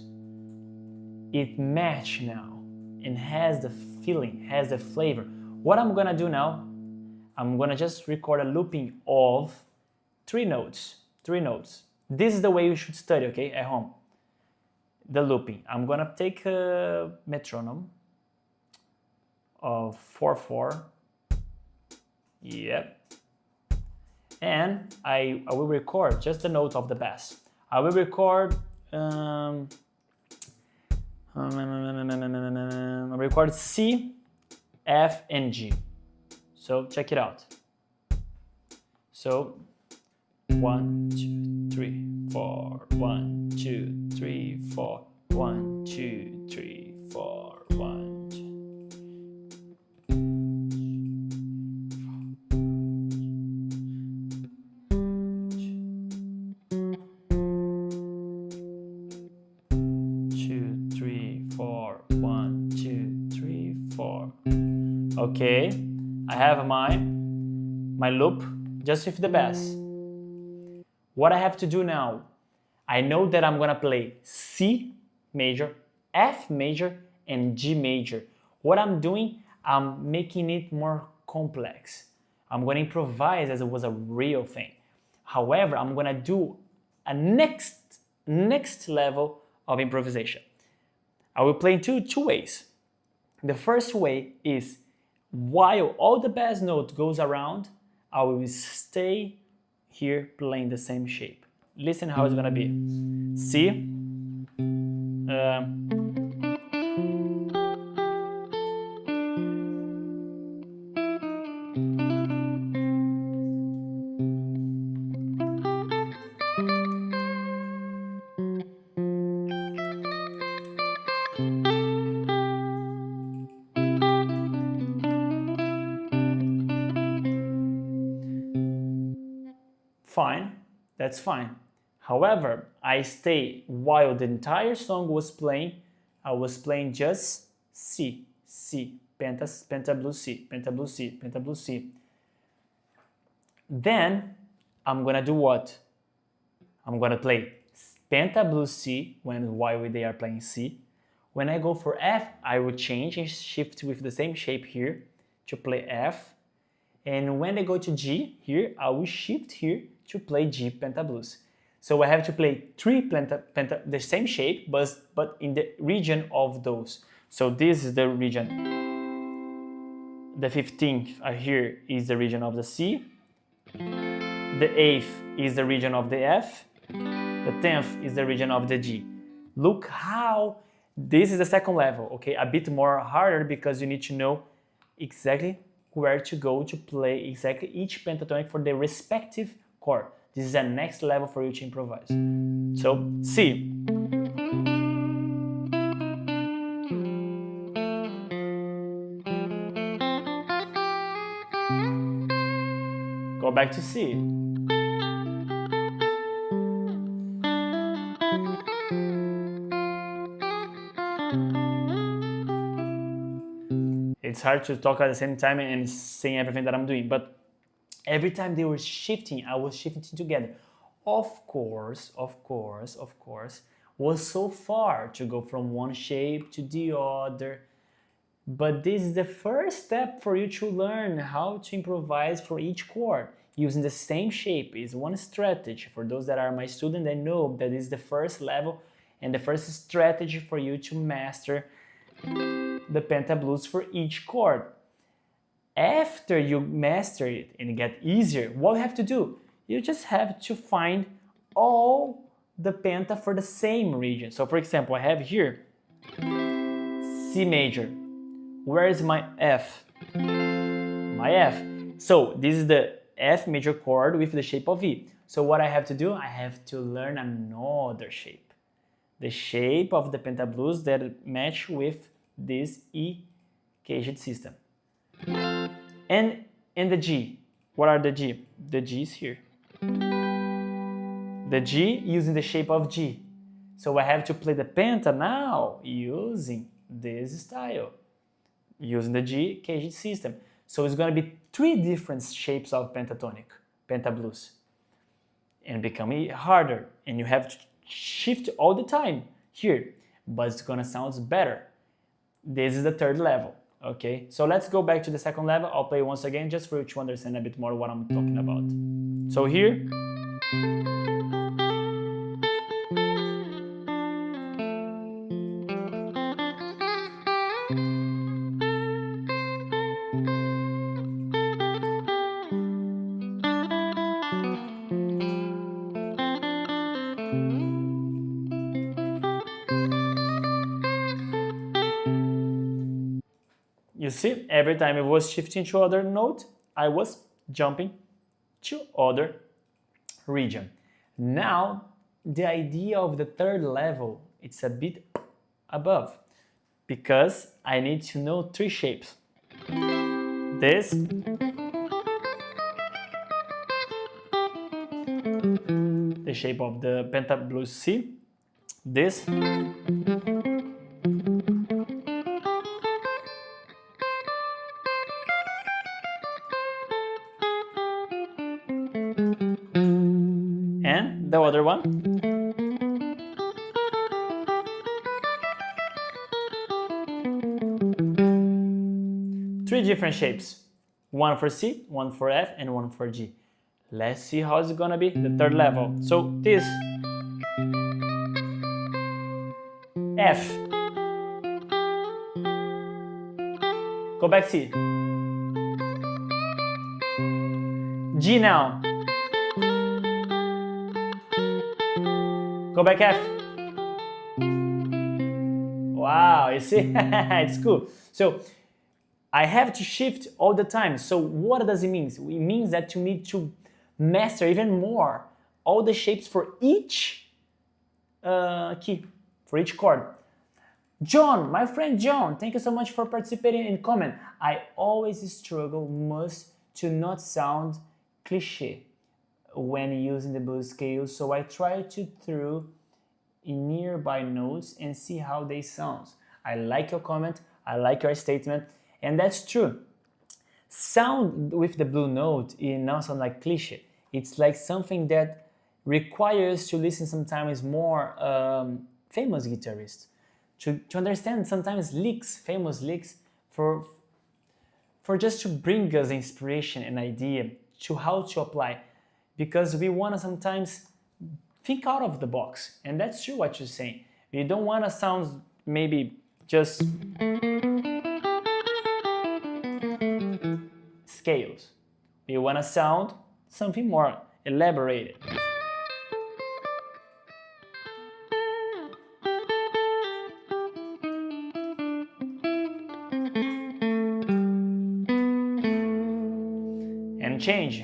it match now and has the feeling, has the flavor. What I'm gonna do now, I'm gonna just record a looping of 3 notes. This is the way you should study, okay, at home. The looping. I'm gonna take a metronome of 4/4. Yep. And I will record just the note of the bass. I will record C, F, and G. So check it out. So 1, 2, 3, 4. 1, 2, 3, 4. 1, 2, 3, 4. 1, 2. 2, 3, 4. 1, 2, 3, 4. Okay, I have my loop just with the bass. What I have to do now, I know that I'm gonna play C major, F major, and G major. What I'm doing, I'm making it more complex. I'm gonna improvise as it was a real thing. However, I'm gonna do a next level of improvisation. I will play in two ways. The first way is while all the bass note goes around, I will stay here playing the same shape. Listen how it's gonna be. C, fine, that's fine. However, I stay while the entire song was playing, I was playing just C, pentablues C, pentablues C, pentablues C. Then I'm gonna do what? I'm gonna play pentablues C while they are playing C. When I go for F, I will change and shift with the same shape here to play F. And when I go to G here, I will shift here to play G pentablues. So I have to play three the same shape, but in the region of those. So this is the region. The 15th here is the region of the C. The 8th is the region of the F. The 10th is the region of the G. Look how this is the second level, okay? A bit more harder because you need to know exactly where to go to play exactly each pentatonic for the respective chord. This is the next level for you to improvise. So, C. Go back to C. It's hard to talk at the same time and saying everything that I'm doing, but every time they were shifting, I was shifting together. Of course, was so far to go from one shape to the other. But this is the first step for you to learn how to improvise for each chord. Using the same shape is one strategy. For those that are my students, they know that is the first level and the first strategy for you to master the pentablues for each chord. After you master it and get easier, what you have to do? You just have to find all the penta for the same region. So for example, I have here C major. Where is my F? My F. So this is the F major chord with the shape of E. So what I have to do? I have to learn another shape. The shape of the pentablues that match with this E CAGED system. And in the G, what are the G? The G is here. The G using the shape of G. So I have to play the penta now using this style, using the G CAGED system. So it's going to be three different shapes of pentatonic, pentablues, and become harder. And you have to shift all the time here, but it's going to sound better. This is the third level, okay? So let's go back to the second level. I'll play once again just for you to understand a bit more what I'm talking about. So here, you see, every time I was shifting to other note, I was jumping to other region. Now, the idea of the third level, it's a bit above, because I need to know three shapes. This, the shape of the pentablues C, this, and the other one. Three different shapes. One for C, one for F, and one for G. Let's see how it's gonna be the third level. So this F. Go back C. G now. Go back F. Wow, you see? It's cool. So I have to shift all the time. So what does it mean? It means that you need to master even more all the shapes for each key, for each chord. John, my friend John, thank you so much for participating in comment. I always struggle most to not sound cliché. when using the blues scale, so I try to throw in nearby notes and see how they sound. I like your comment, I like your statement, and that's true. Sound with the blue note is not sound like cliche. It's like something that requires to listen sometimes more famous guitarists, to understand sometimes licks, famous licks, for just to bring us inspiration and idea to how to apply, because we want to sometimes think out of the box, and that's true what you're saying. We don't want to sound maybe just scales. We want to sound something more elaborated. And change.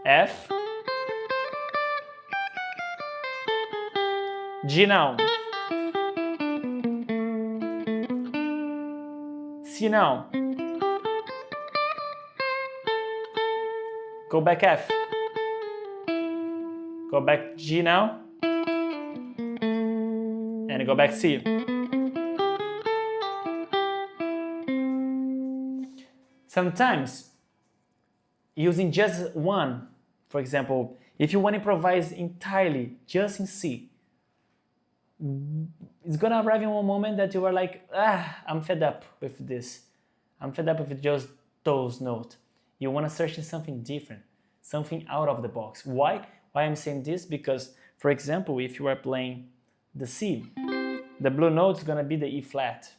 F, G now, C now, go back F, go back G now, and go back C. Sometimes using just one, for example, if you want to improvise entirely just in C, it's gonna arrive in one moment that you are like, I'm fed up with this. I'm fed up with just those notes. You want to search in something different, something out of the box. Why? Why I'm saying this? Because, for example, if you are playing the C, the blue note is gonna be the E flat.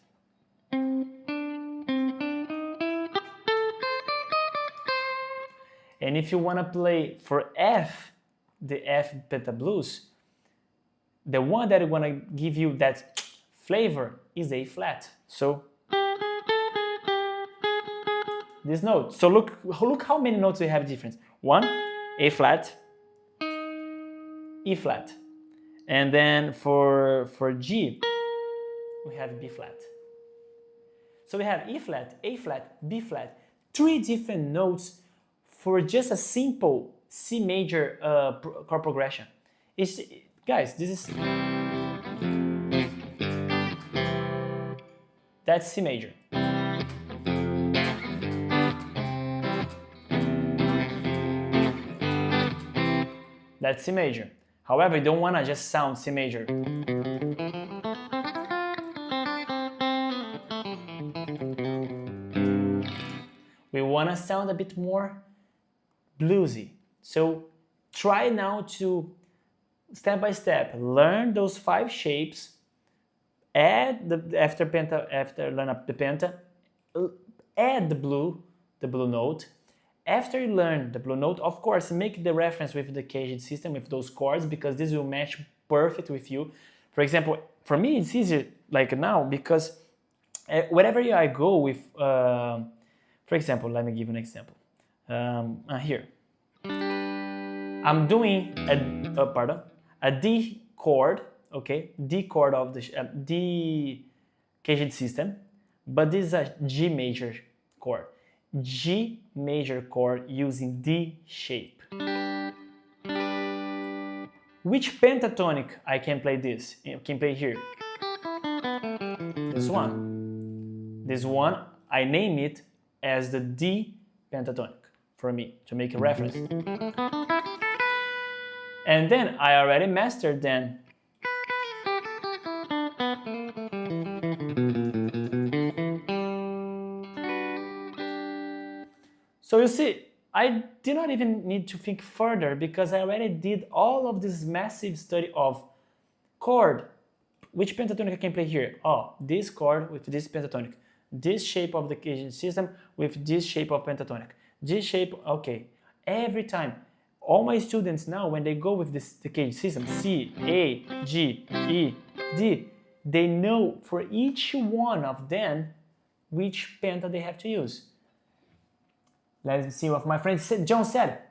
And if you want to play for F, the F pentablues, the one that is going to give you that flavor is A flat. So this note. So look how many notes we have difference. 1, A flat, E flat. And then for G, we have B flat. So we have E flat, A flat, B flat, 3 different notes for just a simple C major chord progression. Guys, this is, that's C major. That's C major. However, you don't want to just sound C major. We want to sound a bit more bluesy. So try now to step by step learn those 5 shapes, add the after learn up the penta, add the blue note. After you learn the blue note, of course, make the reference with the CAGED system with those chords, because this will match perfect with you. For example, for me it's easier like now, because wherever I go with, for example, let me give you an example. Here, I'm doing a D chord, okay, D chord of the D CAGED system, but this is a G major chord. G major chord using D shape. Which pentatonic I can play this? I can play here. This one. This one, I name it as the D pentatonic for me, to make a reference. And then I already mastered then. So you see, I did not even need to think further, because I already did all of this massive study of chord. Which pentatonic I can play here? Oh, this chord with this pentatonic. This shape of the CAGED system with this shape of pentatonic. This shape, okay. Every time, all my students now, when they go with the CAGED system, C, A, G, E, D, they know for each one of them which penta they have to use. Let's see what my friend John said.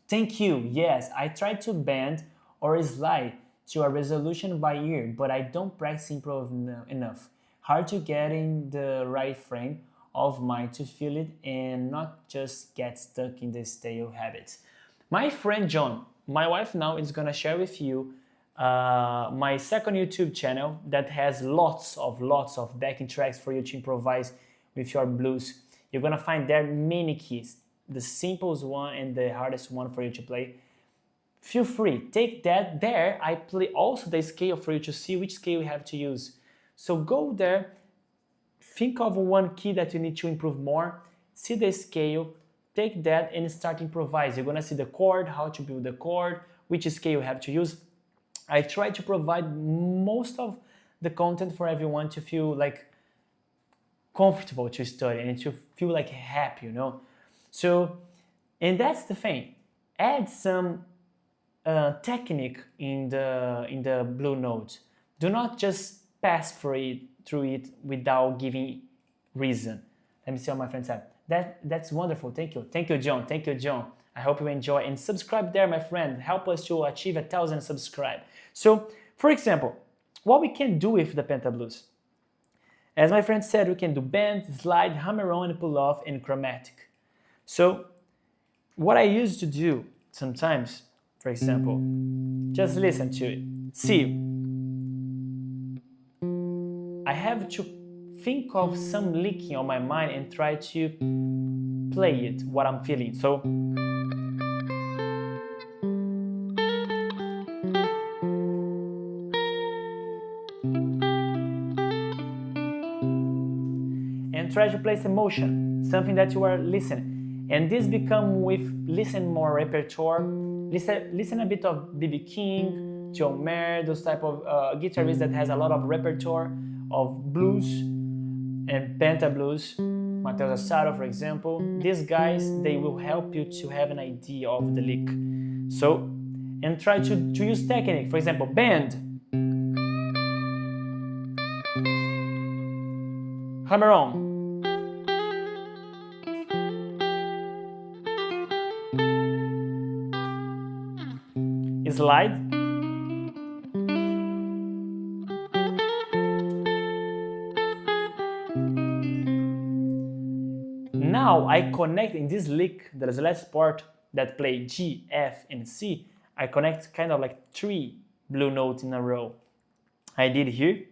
Thank you. Yes, I try to bend or slide to a resolution by ear, but I don't practice improv enough. Hard to get in the right frame of mind to feel it and not just get stuck in the stale habits. My friend John, my wife now, is gonna share with you my second YouTube channel that has lots of backing tracks for you to improvise with your blues. You're gonna find there many keys, the simplest one and the hardest one for you to play. Feel free, take that there. I play also the scale for you to see which scale you have to use. So go there, think of one key that you need to improve more, see the scale, take that and start improvise. You're gonna see the chord, how to build the chord, which scale you have to use. I try to provide most of the content for everyone to feel like comfortable to study and to feel like happy, you know. So, and that's the thing. Add some technique in the blue note. Do not just pass through it without giving reason. Let me see what my friend said. That's wonderful. Thank you, John. Thank you, John. I hope you enjoy, and subscribe there, my friend. Help us to achieve 1,000 subscribe. So, for example, what we can do with the pentablues. As my friend said, we can do bend, slide, hammer on, pull off, and chromatic. So, what I used to do sometimes, for example, just listen to it. See, I have to think of some licking on my mind and try to play it, what I'm feeling. So, and try to place emotion, something that you are listening. And this become with listen more repertoire, listen a bit of B.B. King, John Mayer, those type of guitarists that has a lot of repertoire of blues and pentablues, 𝗏𝗏𝗏𝗏, for example. These guys, they will help you to have an idea of the lick. So, and try to use technique. For example, bend, hammer on, slide, now I connect in this lick, there is the last part that play G, F, and C. I connect kind of like 3 blue notes in a row. I did here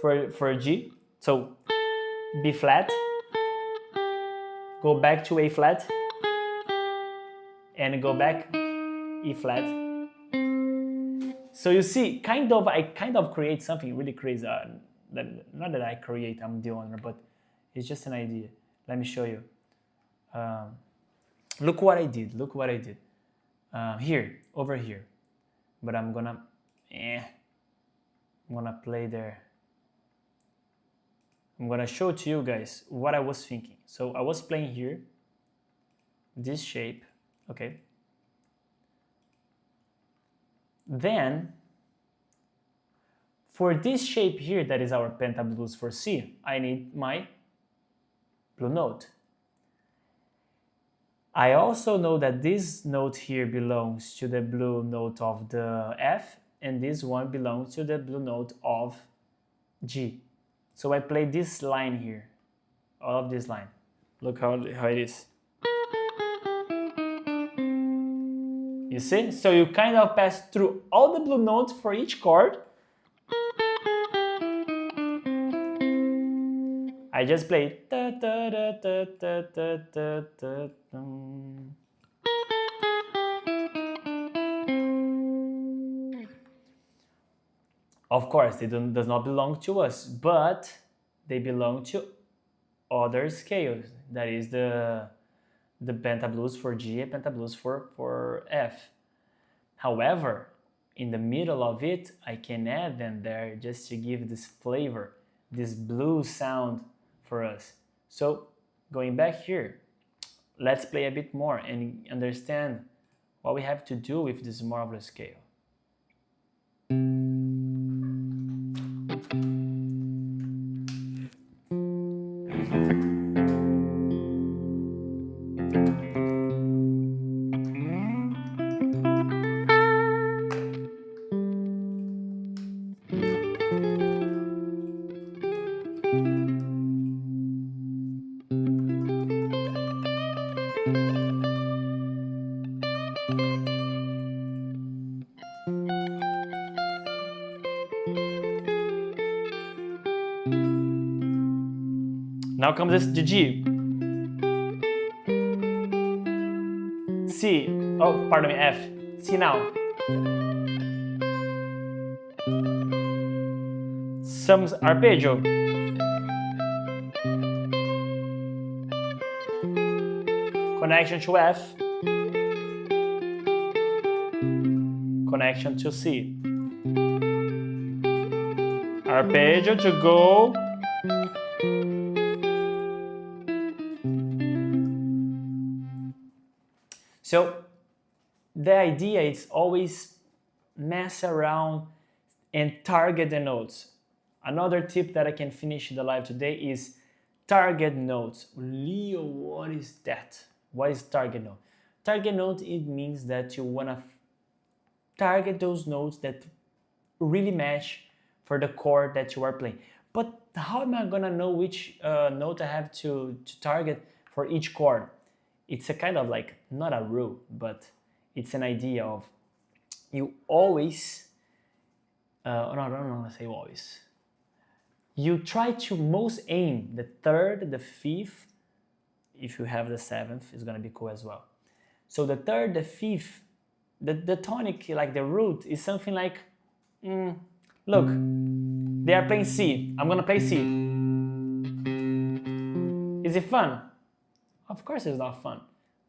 for G, so B flat, go back to A flat, and go back E flat. So you see, I kind of create something really crazy. Not that I create, I'm the owner, but it's just an idea. Let me show you. Look what I did. Look what I did. Here, over here. But I'm gonna play there. I'm gonna show to you guys what I was thinking. So I was playing here, this shape, okay. Then, for this shape here, that is our pentablues for C, I need my blue note. I also know that this note here belongs to the blue note of the F, and this one belongs to the blue note of G. So I play this line here, all of this line. Look how it is. You see? So you kind of pass through all the blue notes for each chord. I just play. Of course, they does not belong to us, but they belong to other scales. That is the pentablues for G and pentablues for F. However, in the middle of it, I can add them there just to give this flavor, this blue sound for us. So, going back here, let's play a bit more and understand what we have to do with this marvelous scale. Now comes the G. C. Oh, pardon me, F. C now. Some arpeggio. Connection to F. Connection to C. Arpeggio to go. So the idea is always mess around and target the notes. Another tip that I can finish the live today is target notes. Leo, what is that? What is target note? Target note, it means that you want to target those notes that really match for the chord that you are playing. But how am I gonna know which note I have to target for each chord? It's a kind of like, not a rule, but it's an idea of you always, no, I don't want to say always. You try to most aim the third, the fifth. If you have the seventh, it's gonna be cool as well. So the third, the fifth, the tonic, like the root, is something like, look, they are playing C. I'm gonna play C. Is it fun? Of course it's not fun.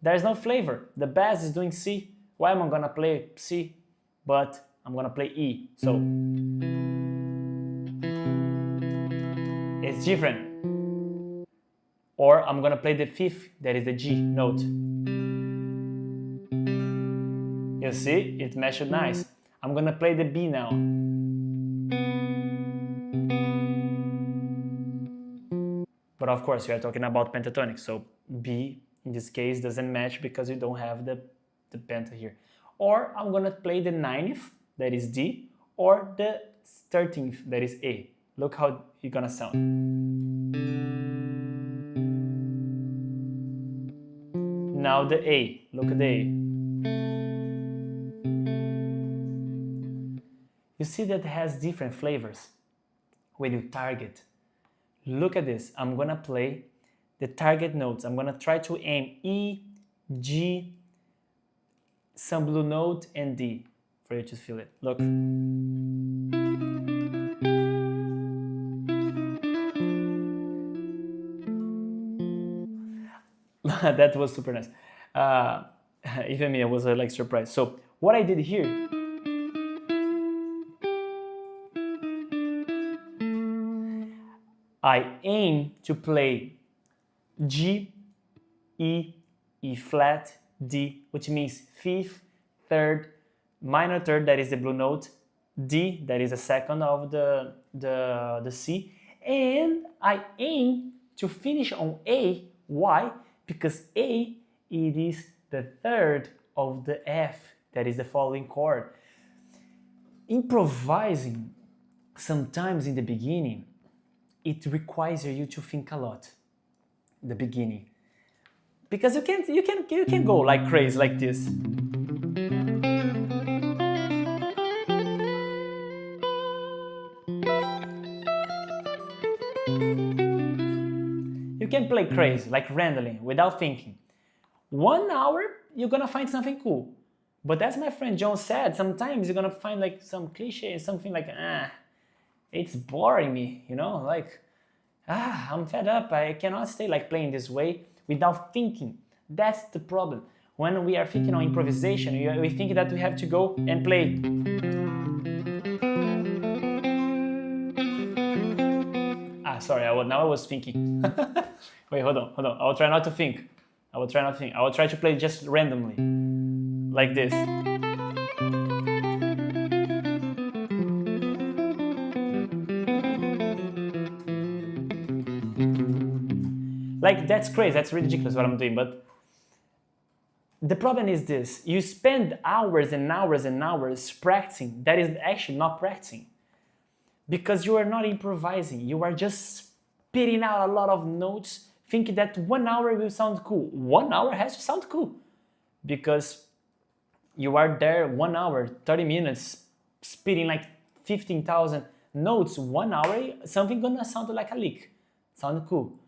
There's no flavor. The bass is doing C. Why am I gonna play C? But I'm gonna play E. So it's different. Or I'm gonna play the fifth, that is the G note. You see, it meshed nice. I'm gonna play the B now. But of course, we are talking about pentatonic, so B in this case doesn't match because you don't have the penta here. Or I'm gonna play the 9th, that is D, or the 13th, that is A. Look how it's gonna sound. Now the A, look at the A. You see that it has different flavors when you target. Look at this, I'm gonna play the target notes. I'm gonna try to aim E, G, some blue note, and D for you to feel it. Look. That was super nice. Even me, I was like surprised. So what I did here, I aim to play G, E, E flat, D, which means fifth, third, minor third, that is the blue note, D, that is the second of the C, and I aim to finish on A. Why? Because A, it is the third of the F, that is the following chord. Improvising, sometimes in the beginning, it requires you to think a lot. The beginning, because you can go like crazy like this. You can play crazy, like randomly, without thinking. 1 hour, you're gonna find something cool. But as my friend John said, sometimes you're gonna find like some cliche, something like, it's boring me, you know, like, I'm fed up, I cannot stay like playing this way without thinking. That's the problem. When we are thinking on improvisation, we think that we have to go and play. Sorry, now I was thinking. Wait, hold on. I will try not to think. I will try to play just randomly, like this. Like, that's crazy, that's ridiculous what I'm doing, but the problem is this: you spend hours and hours and hours practicing that is actually not practicing, because you are not improvising, you are just spitting out a lot of notes, thinking that 1 hour will sound cool. 1 hour has to sound cool, because you are there 1 hour, 30 minutes, spitting like 15,000 notes. 1 hour, something gonna sound like a lick, sound cool.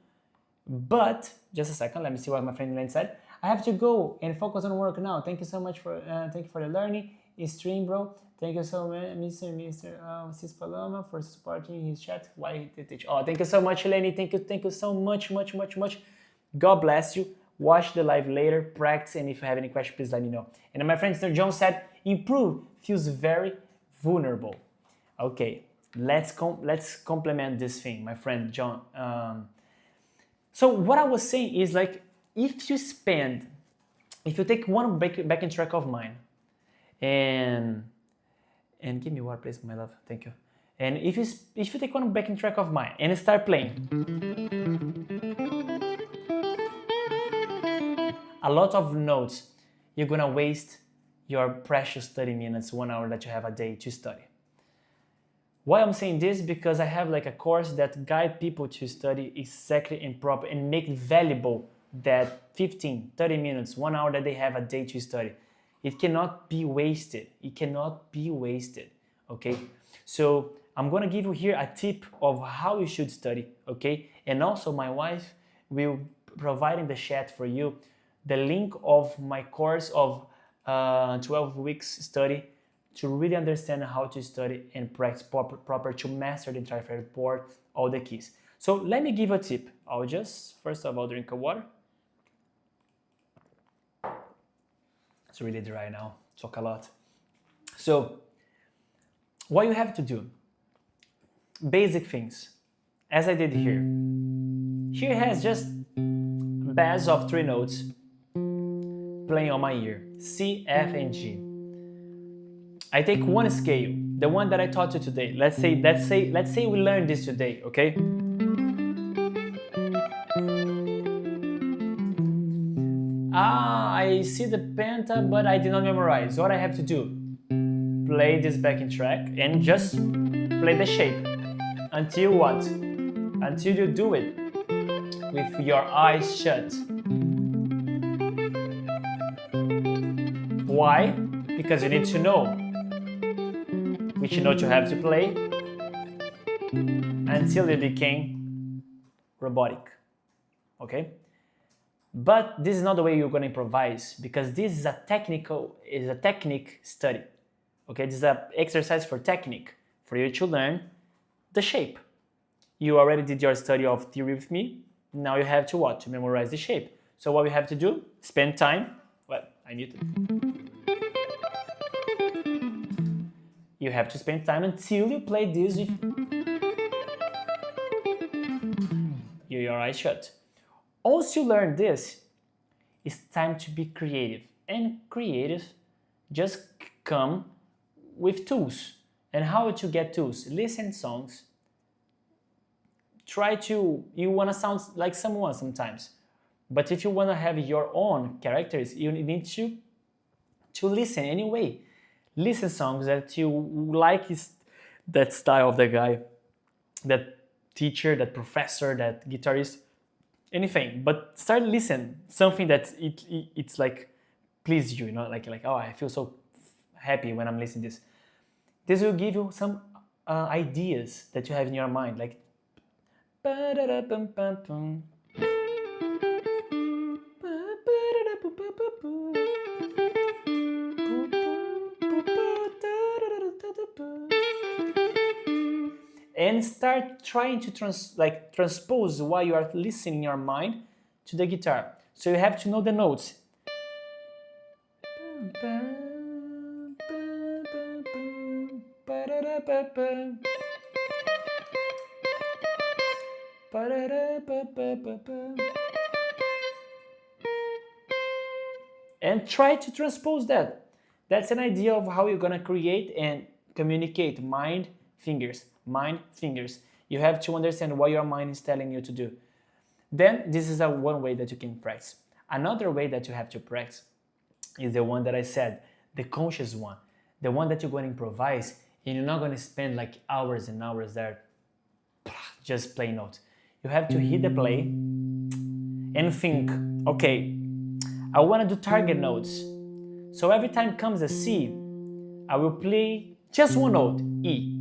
But, just a second, let me see what my friend Elaine said. I have to go and focus on work now. Thank you so much for, thank you for the learning. Stream, bro. Thank you so much, Mr. Cis Paloma, for supporting his chat. Why he teach? Oh, thank you so much, Eleni. Thank you so much. God bless you. Watch the live later, practice, and if you have any questions, please let me know. And my friend Mr. John said, improve feels very vulnerable. Okay, let's complement this thing, my friend John. So what I was saying is like, if you take one backing track of mine, and give me water, please, my love. Thank you. And if you take one backing track of mine and start playing a lot of notes, you're gonna waste your precious 30 minutes, 1 hour that you have a day to study. Why I'm saying this? Because I have like a course that guide people to study exactly and proper and make valuable that 15, 30 minutes, 1 hour that they have a day to study. It cannot be wasted. It cannot be wasted, okay? So I'm gonna give you here a tip of how you should study, okay? And also my wife will provide in the chat for you the link of my course of 12 weeks study to really understand how to study and practice proper to master the entire fretboard, all the keys. So let me give a tip. I'll just, first of all, drink a water. It's really dry now, talk a lot. So what you have to do, basic things, as I did here. Here has just bass of 3 notes playing on my ear, C, F, and G. I take one scale, the one that I taught you today. Let's say we learned this today, okay? I see the penta, but I did not memorize. What I have to do? Play this backing track and just play the shape. Until what? Until you do it with your eyes shut. Why? Because you need to know which note you have to play until it became robotic, okay? But this is not the way you're going to improvise, because this is a technique study, okay? This is an exercise for technique, for you to learn the shape. You already did your study of theory with me. Now you have to what? To memorize the shape. So what we have to do? Spend time. Well, I need to. You have to spend time until you play this with your eyes shut. Once you learn this, it's time to be creative. And creative just come with tools. And how to get tools? Listen songs. You want to sound like someone sometimes. But if you want to have your own characters, you need to listen anyway. Listen songs that you like, is that style of the guy, that teacher, that professor, that guitarist, anything. But start listening something that it's like please you, like oh, I feel so happy when I'm listening to this. This will give you some ideas that you have in your mind, like and start trying to transpose what you are listening in your mind to the guitar. So you have to know the notes. And try to transpose that. That's an idea of how you're gonna create and communicate mind, fingers. Mind, fingers. You have to understand what your mind is telling you to do. Then this is one way that you can practice. Another way that you have to practice is the one that I said, the conscious one. The one that you're going to improvise and you're not going to spend like hours and hours there just playing notes. You have to hit the play and think, okay, I want to do target notes. So every time comes a C, I will play just one note, E.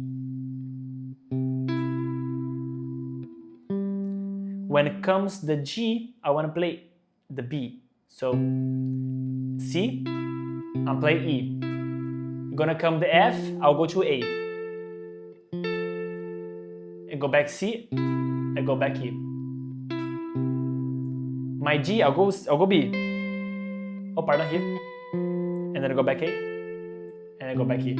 When it comes the G, I want to play the B. So C, I'm playing E. Gonna come the F, I'll go to A. I go back C, I go back E. My G, I'll go B. Oh, pardon, here. And then I go back A, and I go back E.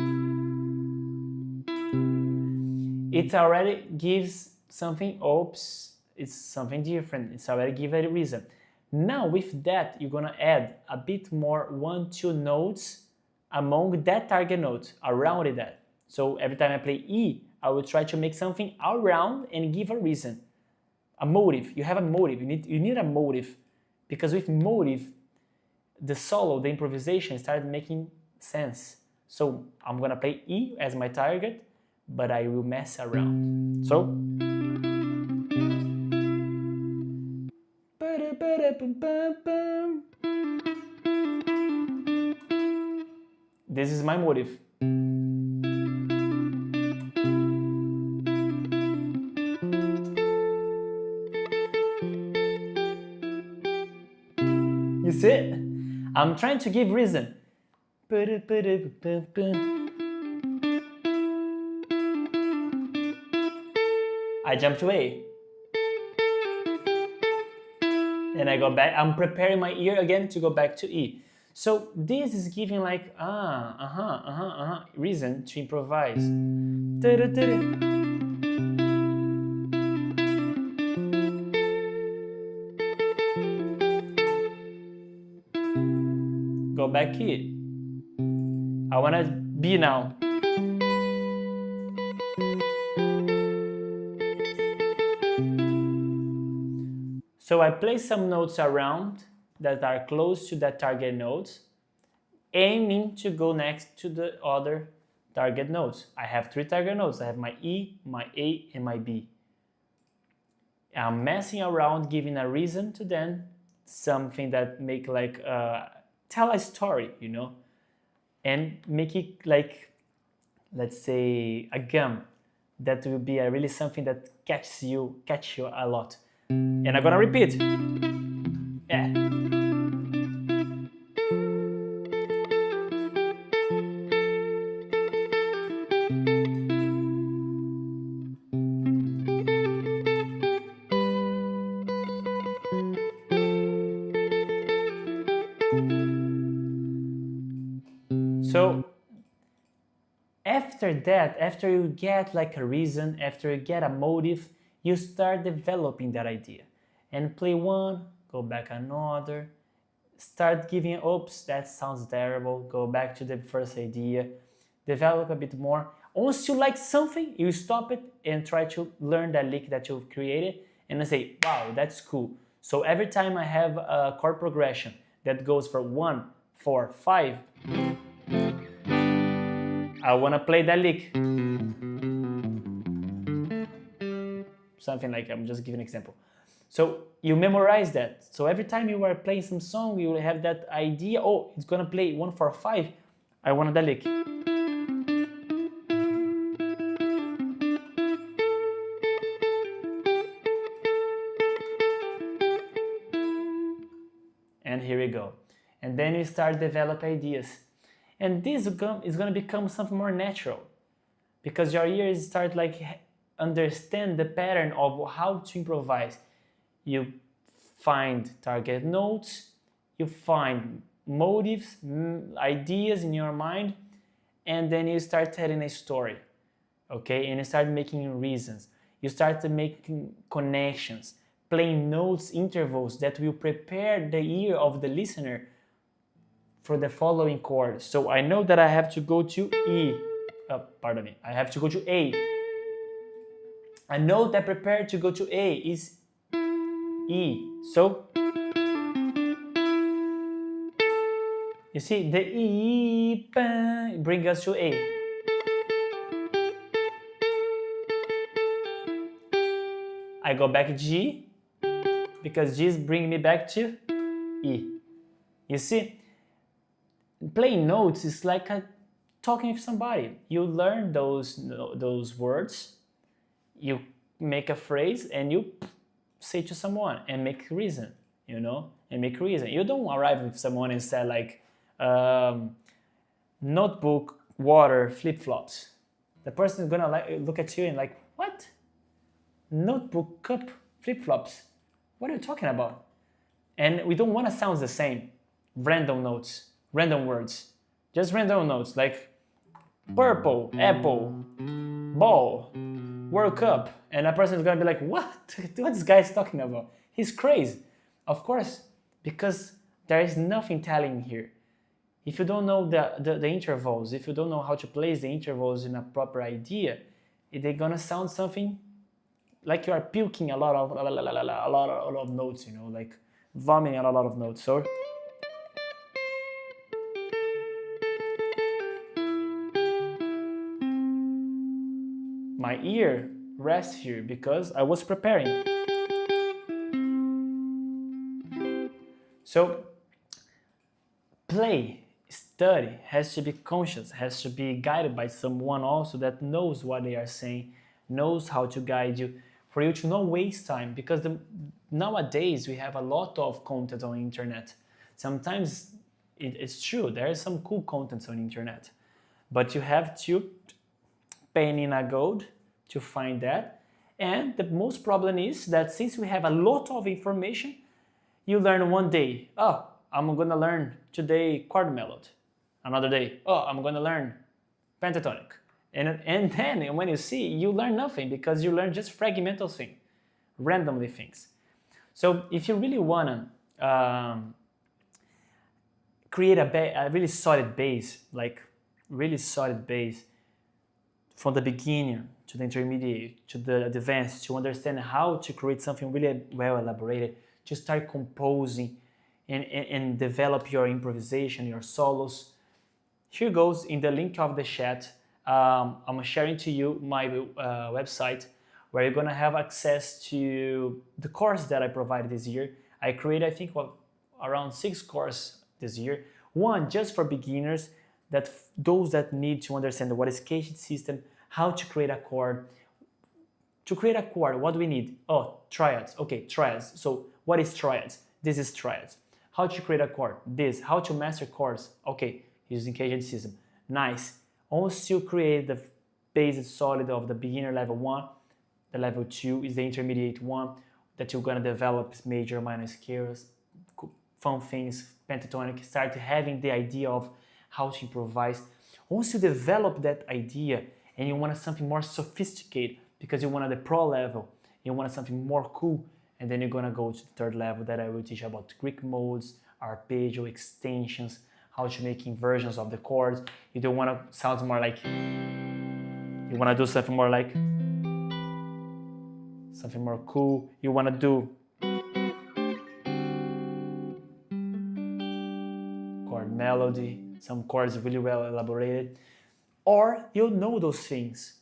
It already gives something, oops, it's something different. It's already given a reason. Now with that, you're gonna add a bit more 1, 2 notes among that target note, around that. So every time I play E, I will try to make something around and give a reason. A motive. You have a motive. You need a motive. Because with motive, the solo, the improvisation started making sense. So I'm gonna play E as my target, but I will mess around. So this is my motive. You see? I'm trying to give reason. I jump to A. And I go back. I'm preparing my ear again to go back to E. So this is giving like reason to improvise. Go back E. I wanna B now. So I play some notes around that are close to that target note, aiming to go next to the other target notes. I have 3 target notes. I have my E, my A, and my B. I'm messing around, giving a reason to them, something that make like tell a story, you know, and make it like, let's say, a gum that will be really something that catch you a lot. And I'm gonna repeat. Yeah. So after that, after you get like a reason, after you get a motive, you start developing that idea. And play one, go back another, start giving, oops, that sounds terrible, go back to the first idea, develop a bit more. Once you like something, you stop it and try to learn that lick that you've created and then say, wow, that's cool. So every time I have a chord progression that goes for 1, 4, 5, I want to play that lick. Something like, I'm just giving an example. So you memorize that. So every time you are playing some song, you will have that idea, oh, it's gonna play 1, 4, 5. I want that lick. And here we go. And then you start develop ideas. And this is gonna become something more natural, because your ears start like understand the pattern of how to improvise. You find target notes, you find motives, ideas in your mind, and then you start telling a story, okay? And you start making reasons. You start making connections, playing notes, intervals that will prepare the ear of the listener for the following chord. So I know that I have to go to E, pardon me, I have to go to A. A note that prepared to go to A is E. So you see, the E bring us to A. I go back G, because G is bringing me back to E. You see, playing notes is like talking with somebody. You learn those words, you make a phrase, and you say to someone and make reason, you know, and make reason. You don't arrive with someone and say like, notebook, water, flip-flops. The person is gonna look at you and like, what? Notebook, cup, flip-flops. What are you talking about? And we don't want to sound the same. Random notes, random words, just random notes like purple, apple, ball, World Cup, and a person is gonna be like, what this guy is talking about? He's crazy. Of course, because there is nothing telling here. If you don't know the intervals, if you don't know how to place the intervals in a proper idea, they're gonna sound something like you are puking a lot of notes, you know, like vomiting a lot of notes. So my ear rests here because I was preparing. So play, study has to be conscious, has to be guided by someone also that knows what they are saying, knows how to guide you, for you to not waste time, because nowadays we have a lot of content on the internet. Sometimes it's true, there is some cool content on the internet, but you have to pen in a gold to find that. And the most problem is that since we have a lot of information, you learn one day, oh, I'm gonna learn today chord melody. Another day, oh, I'm gonna learn pentatonic. And then when you see, you learn nothing because you learn just fragmental things, randomly things. So if you really wanna create a really solid base, like really solid base, from the beginning to the intermediate to the advanced, to understand how to create something really well elaborated, to start composing and develop your improvisation, your solos. Here goes in the link of the chat. I'm sharing to you my website where you're gonna have access to the course that I provided this year. I created, I think, around 6 courses this year. One just for beginners, that those that need to understand what is CAGED system, how to create a chord. To create a chord, what do we need? Oh, triads. Okay, triads. So what is triads? This is triads. How to create a chord? This. How to master chords? Okay, using CAGED system. Nice. Once you create the basic solid of the beginner level 1, the level 2 is the intermediate one that you're gonna develop major, minor scales, fun things, pentatonic, start having the idea of how to improvise. Once you develop that idea and you want something more sophisticated because you want the pro level, you want something more cool, and then you're gonna go to the 3rd level that I will teach about Greek modes, arpeggio, extensions, how to make inversions of the chords. You don't want to sound more like, you want to do something more like, something more cool. You want to do chord melody, some chords really well elaborated, or you know those things.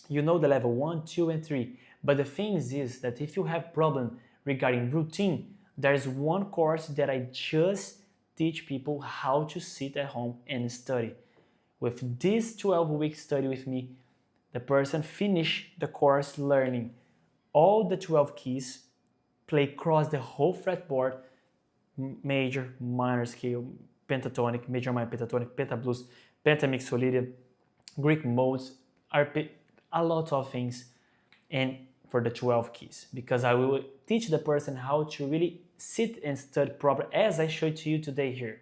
You know the level 1, 2, and 3. But the thing is that if you have problem regarding routine, there's one course that I just teach people how to sit at home and study. With this 12-week study with me, the person finish the course learning all the 12 keys, play across the whole fretboard, major, minor scale, pentatonic, major, minor, pentatonic, pentablues, pentamixolydian, Greek modes, a lot of things, and for the 12 keys, because I will teach the person how to really sit and study properly as I showed to you today here.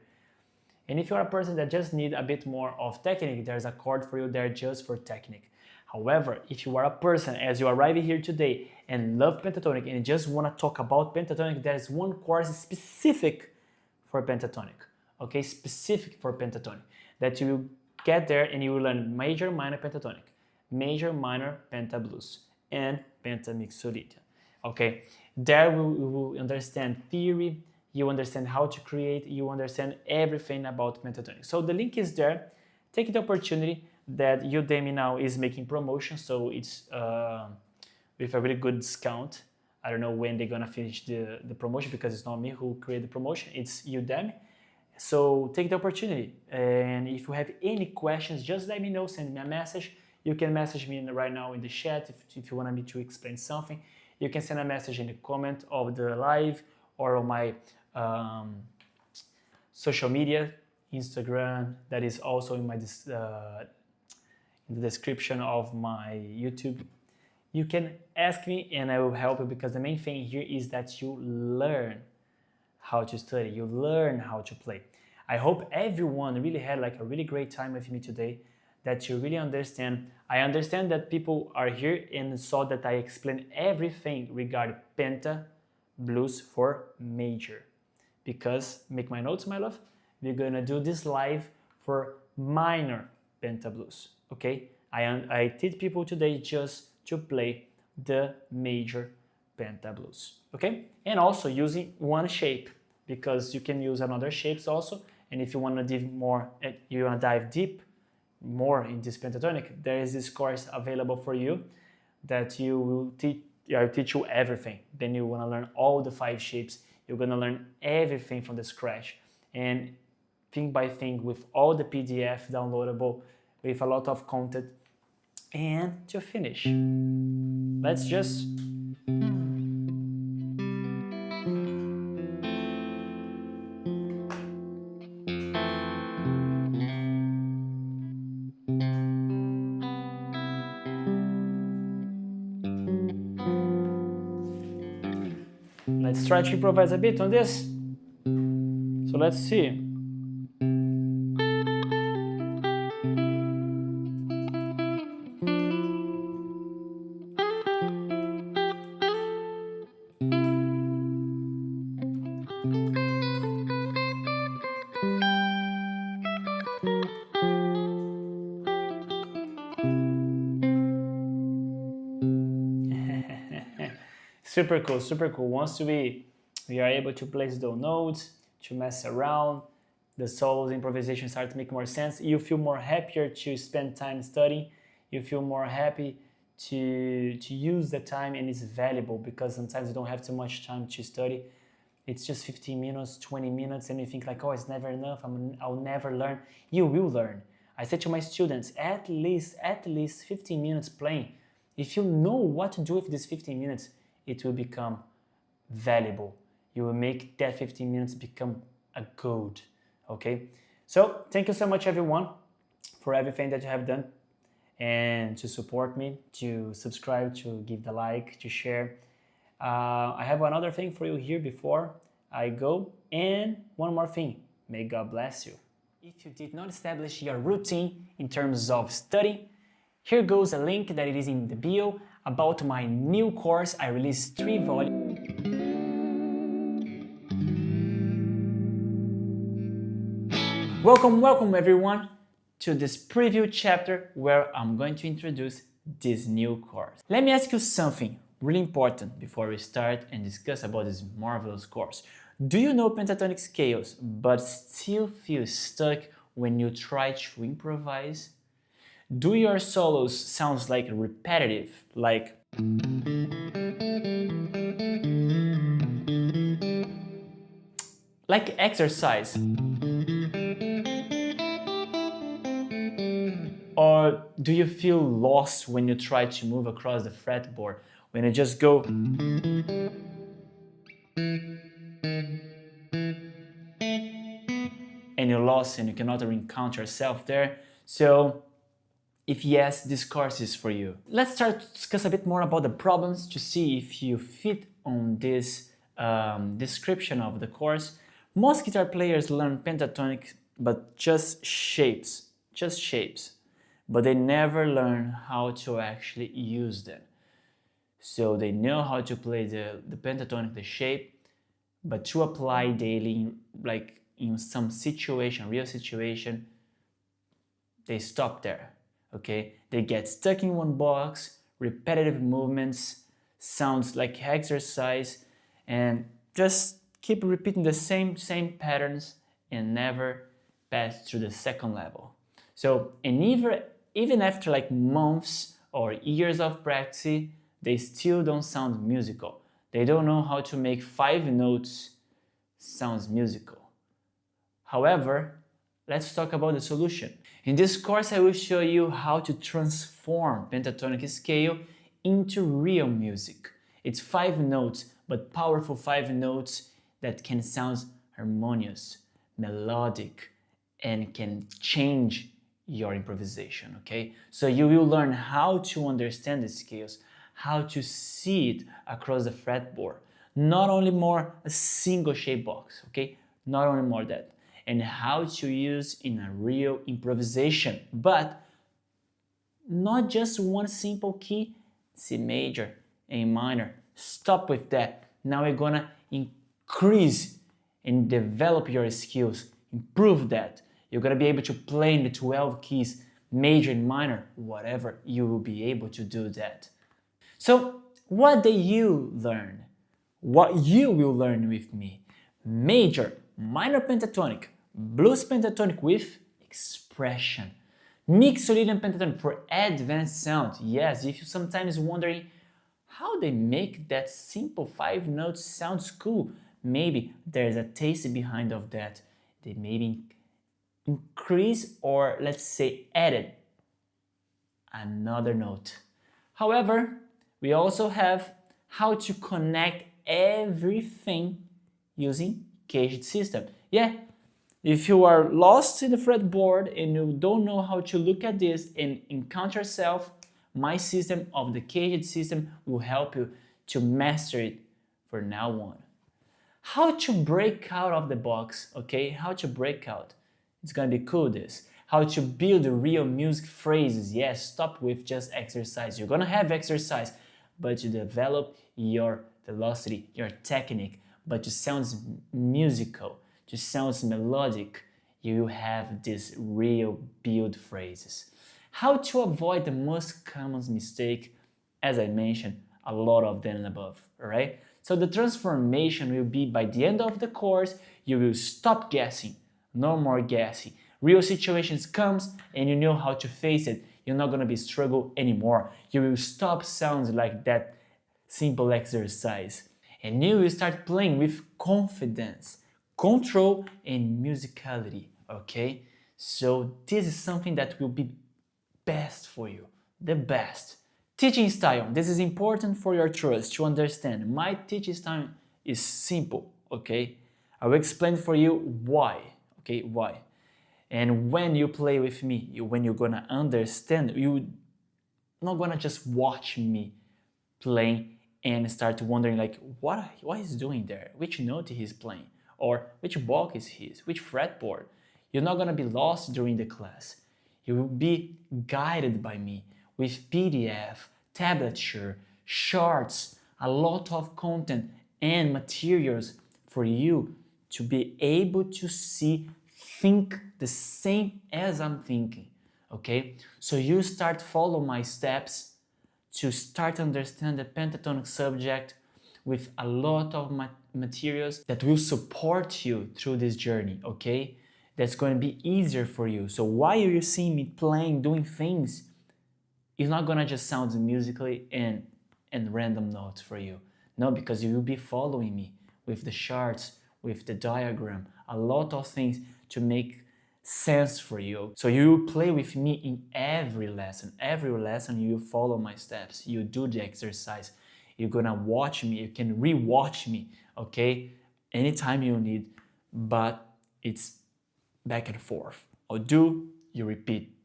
And if you're a person that just need a bit more of technique, there's a chord for you there just for technique. However, if you are a person as you arrive here today and love pentatonic and just want to talk about pentatonic, there's one course specific for pentatonic, okay, specific for pentatonic, that you will get there and you will learn major, minor pentatonic, major, minor pentablues, and pentamixolydian. Okay, there we will understand theory, you understand how to create, you understand everything about pentatonic. So the link is there. Take the opportunity that Udemy now is making promotion, so it's with a really good discount. I don't know when they're gonna finish the promotion because it's not me who created the promotion, it's Udemy. So take the opportunity, and if you have any questions, just let me know, send me a message. You can message me right now in the chat if you want me to explain something. you can send a message in the comment of the live or on my social media, Instagram, that is also in my in the description of my YouTube. You can ask me and I will help you, because the main thing here is that you learn how to study, you learn how to play. I hope everyone really had like a really great time with me today, that you really understand. I understand that people are here and saw that I explained everything regarding penta blues for major. Because, make my notes, my love, we're gonna do this live for minor penta blues, okay? I teach people today just to play the major penta blues, okay? And also using one shape, because you can use another shapes also. And if you want to dive more, you want to dive deep more in this pentatonic, there is this course available for you that you will teach you everything. Then you want to learn all the 5 shapes. You're going to learn everything from the scratch, and thing by thing, with all the PDF downloadable, with a lot of content. And to finish, let's just try to improvise a bit on this. So let's see. Super cool, super cool. Once we are able to place those notes, to mess around, the solos, improvisation start to make more sense. You feel more happier to spend time studying. You feel more happy to use the time, and it's valuable, because sometimes you don't have too much time to study. It's just 15 minutes, 20 minutes, and you think like, oh, it's never enough, I'll never learn. You will learn. I say to my students, at least 15 minutes playing. If you know what to do with these 15 minutes, it will become valuable. You will make that 15 minutes become a gold, okay? So thank you so much, everyone, for everything that you have done, and to support me, to subscribe, to give the like, to share. I have another thing for you here before I go, and one more thing. May God bless you. If you did not establish your routine in terms of study, here goes a link that it is in the bio about my new course. I released 3 volumes. Welcome everyone to this preview chapter where I'm going to introduce this new course. Let me ask you something really important before we start and discuss about this marvelous course. Do you know pentatonic scales but still feel stuck when you try to improvise? Do your solos sound like repetitive, like exercise? Or do you feel lost when you try to move across the fretboard, when you just go and you're lost and you cannot encounter yourself there? So if yes, this course is for you. Let's start to discuss a bit more about the problems to see if you fit on this description of the course. Most guitar players learn pentatonic, but just shapes, but they never learn how to actually use them. So they know how to play the pentatonic, the shape, but to apply daily, like in some situation, real situation, they stop there. Okay, they get stuck in one box, repetitive movements, sounds like exercise, and just keep repeating the same patterns and never pass through the second level. So, and even after like months or years of practice, they still don't sound musical. They don't know how to make 5 notes sounds musical. However, let's talk about the solution. In this course, I will show you how to transform pentatonic scale into real music. It's 5 notes, but powerful 5 notes that can sound harmonious, melodic, and can change your improvisation, okay? So you will learn how to understand the scales, how to see it across the fretboard. Not only more a single shape box, okay? Not only more that. And how to use in a real improvisation, but not just one simple key, C major, A minor. Stop with that. Now we're gonna increase and develop your skills, improve that. You're gonna be able to play in the 12 keys, major and minor, whatever, you will be able to do that. So what did you learn? What you will learn with me? Major, minor pentatonic, blues pentatonic with expression. Mixolydian pentatonic for advanced sound. Yes, if you're sometimes wondering how they make that simple 5 notes sounds cool, maybe there's a taste behind of that. They maybe increase or let's say added another note. However, we also have how to connect everything using CAGED system. Yeah, if you are lost in the fretboard and you don't know how to look at this and encounter yourself, my system of the CAGED system will help you to master it from now on. How to break out of the box, okay? How to break out. It's gonna be cool this. How to build real music phrases. Yes, stop with just exercise. You're gonna have exercise, but to develop your velocity, your technique, but to sound musical, to sound melodic, you have these real build phrases. How to avoid the most common mistake, as I mentioned, a lot of them above, alright? So the transformation will be by the end of the course, you will stop guessing, no more guessing. Real situations comes and you know how to face it. You're not gonna be struggle anymore. You will stop sounds like that simple exercise. And you will start playing with confidence, control, and musicality, okay? So this is something that will be best for you, the best. Teaching style, this is important for your trust to understand. My teaching style is simple, okay? I will explain for you why, okay, why. And when you play with me, when you're gonna understand, you're not gonna just watch me playing and start wondering like, what he's doing there, which note he's playing, or which box is his, which fretboard. You're not gonna be lost during the class. You will be guided by me with PDF, tablature, charts, a lot of content and materials for you to be able to think the same as I'm thinking, okay? So you start follow my steps to start understand the pentatonic subject with a lot of materials that will support you through this journey, okay? That's going to be easier for you. So while you see me playing, doing things, it's not going to just sound musically and random notes for you. No, because you will be following me with the charts, with the diagram, a lot of things to make sense for you. So you will play with me in every lesson. Every lesson you follow my steps. You do the exercise. You're going to watch me. You can re-watch me, okay? Anytime you need, but it's back and forth. I'll do, you repeat.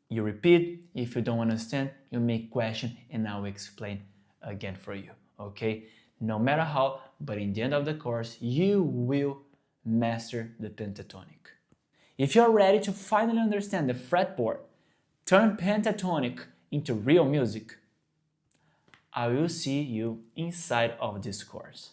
You repeat, if you don't understand, you make question and I'll explain again for you, okay? No matter how, but in the end of the course, you will master the pentatonic. If you're ready to finally understand the fretboard, turn pentatonic into real music, I will see you inside of this course.